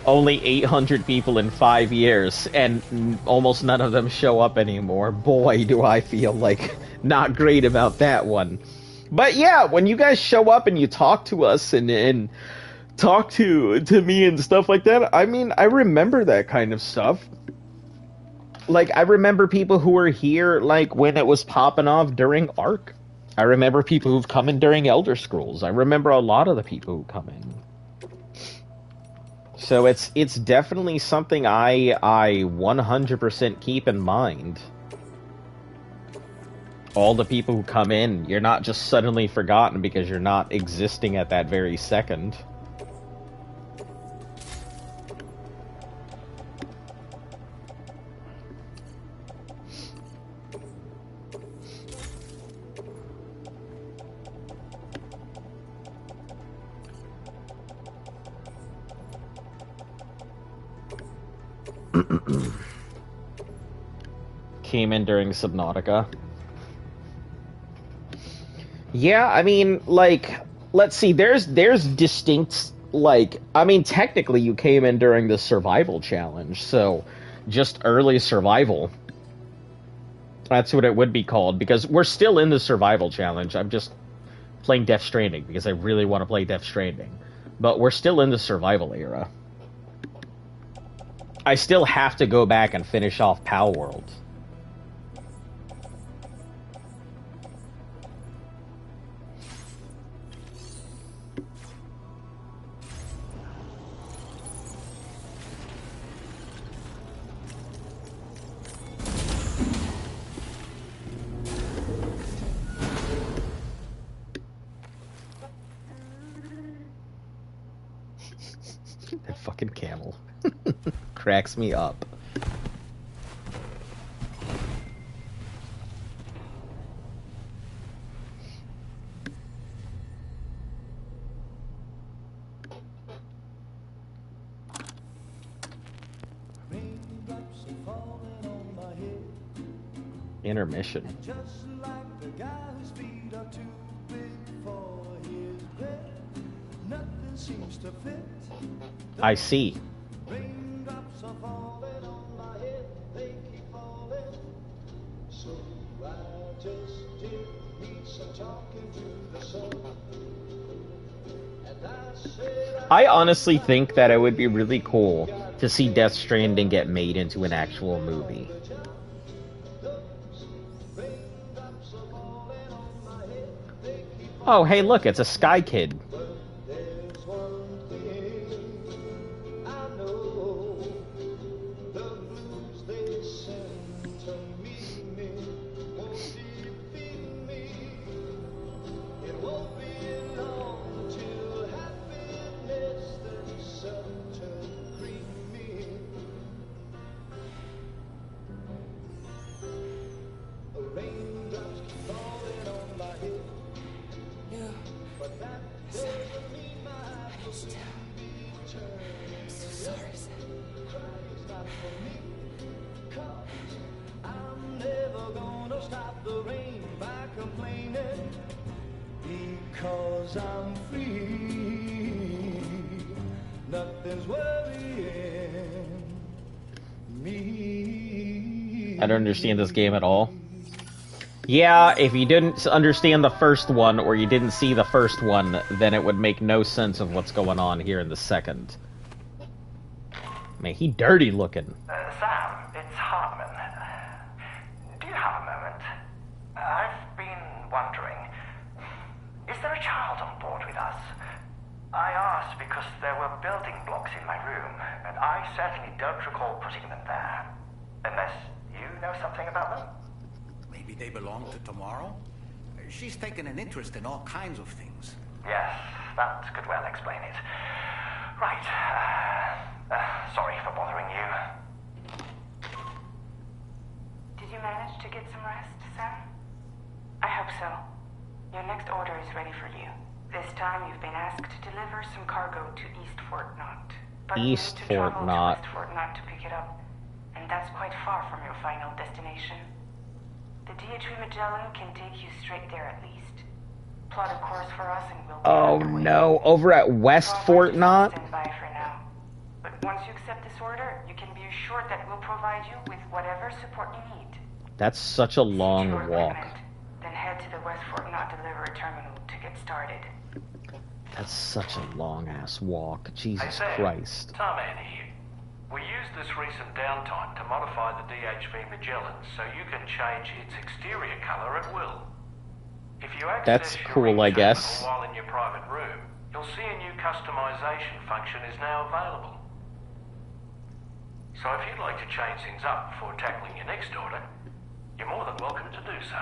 Only 800 people in 5 years, and almost none of them show up anymore. Boy, do I feel like not great about that one. But yeah, when you guys show up and you talk to us and talk to me and stuff like that, I mean, I remember that kind of stuff. Like, I remember people who were here, like, when it was popping off during ARC. I remember people who've come in during Elder Scrolls. I remember a lot of the people who come in. So it's definitely something I 100% keep in mind. All the people who come in, you're not just suddenly forgotten because you're not existing at that very second. Came in during Subnautica. Yeah, I mean, like, let's see, there's distinct, like, I mean, technically you came in during the survival challenge, so just early survival. That's what it would be called, because we're still in the survival challenge. I'm just playing Death Stranding, because I really want to play Death Stranding. But we're still in the survival era. I still have to go back and finish off Pal World. fucking camel. Cracks me up. Intermission. I see. I honestly think that it would be really cool to see Death Stranding get made into an actual movie. Oh, hey, look, it's a Sky Kid. I don't understand this game at all. Yeah, if you didn't understand the first one, or you didn't see the first one, then it would make no sense of what's going on here in the second. Man, he dirty looking. Sam, it's Hartman. Do you have a moment? I've been wondering, is there a child on board with us? I asked because there were building blocks in my room, and I certainly don't recall putting them there. Unless you know something about them? Maybe they belong to Tomorrow? She's taken an interest in all kinds of things. Yes, that could well explain it. Right. Sorry for bothering you. Did you manage to get some rest, Sam? I hope so. Your next order is ready for you. This time you've been asked to deliver some cargo to East Fort Knot. But you need to travel to West Fort Knot to pick it up. And that's quite far from your final destination. The DHV Magellan can take you straight there at least. Plot a course for us and we'll... Oh no, over at West Fort Knot? Stand by for now. But once you accept this order, you can be assured that we'll provide you with whatever support you need. That's such a long walk. Then head to the West Fort Knot delivery terminal to get started. That's such a long-ass walk. Jesus Hey, Sam, Christ. Tarman here. We used this recent downtime to modify the DHV Magellan so you can change its exterior color at will. If you access That's your cool, I terminal guess. while in your private room, you'll see a new customization function is now available. So if you'd like to change things up before tackling your next order, you're more than welcome to do so.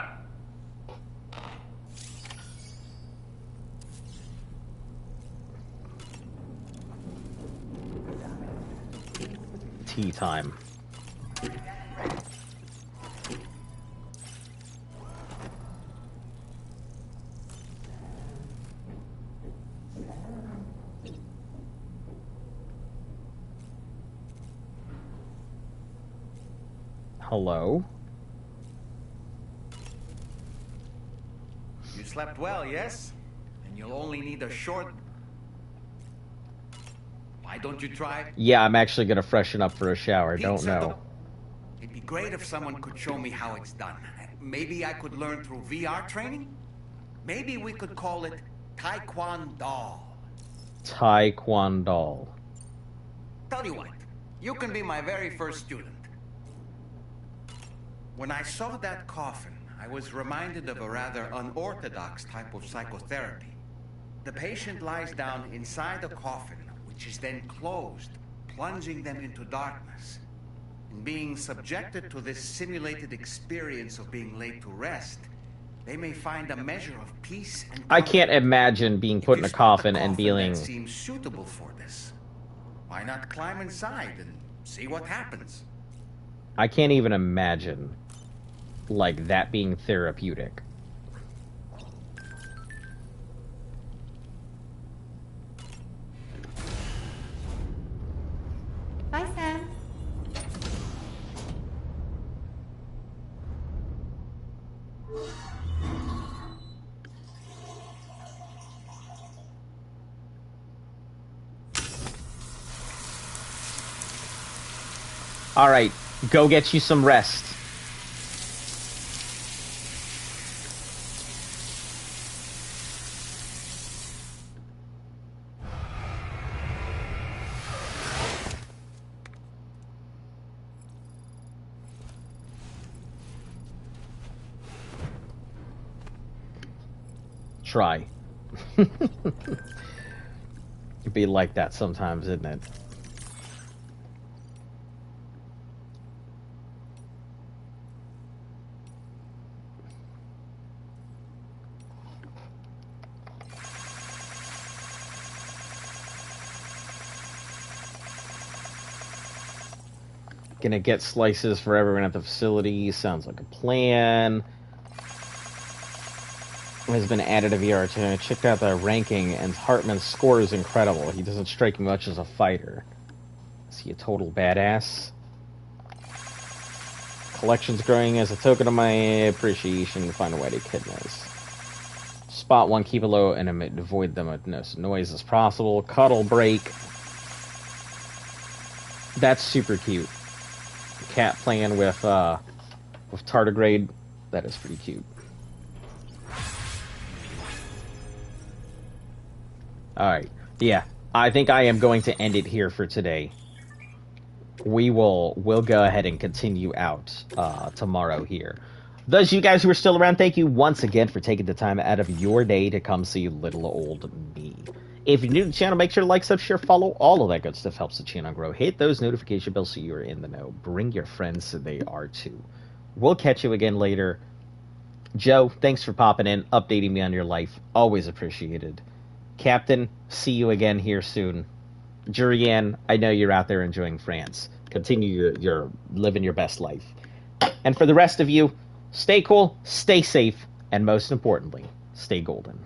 Tea time. Hello? You slept well, yes? And you'll only need a short... Why don't you try? Yeah, I'm actually gonna freshen up for a shower. Don't Pizza know. It'd be great if someone could show me how it's done. Maybe I could learn through VR training? Maybe we could call it Taekwondo. Taekwondo. Tell you what, you can be my very first student. When I saw that coffin, I was reminded of a rather unorthodox type of psychotherapy. The patient lies down inside the coffin, which is then closed, plunging them into darkness. And being subjected to this simulated experience of being laid to rest, they may find a measure of peace and comfort. I can't imagine being put in a coffin and that being... seems suitable for this. Why not climb inside and see what happens? I can't even imagine, like, that being therapeutic. Bye, Sam. All right, go get you some rest. Try. It'd be like that sometimes, isn't it? Gonna get slices for everyone at the facility. Sounds like a plan. Has been added to VR. I checked out the ranking, and Hartman's score is incredible. He doesn't strike me much as a fighter. Is he a total badass? Collection's growing as a token of my appreciation. Find a way to kidneys. Spot one, keep it low, and avoid them with no noise as possible. Cuddle break. That's super cute. Cat playing with tardigrade. That is pretty cute. Alright, yeah, I think I am going to end it here for today. We'll go ahead and continue out tomorrow here. Those of you guys who are still around, thank you once again for taking the time out of your day to come see little old me. If you're new to the channel, make sure to like, sub, share, follow. All of that good stuff helps the channel grow. Hit those notification bells so you're in the know. Bring your friends so they are too. We'll catch you again later. Joe, thanks for popping in, updating me on your life. Always appreciated. Captain, see you again here soon. Jurian, I know you're out there enjoying France. Continue your living your best life. And for the rest of you, stay cool, stay safe, and most importantly, stay golden.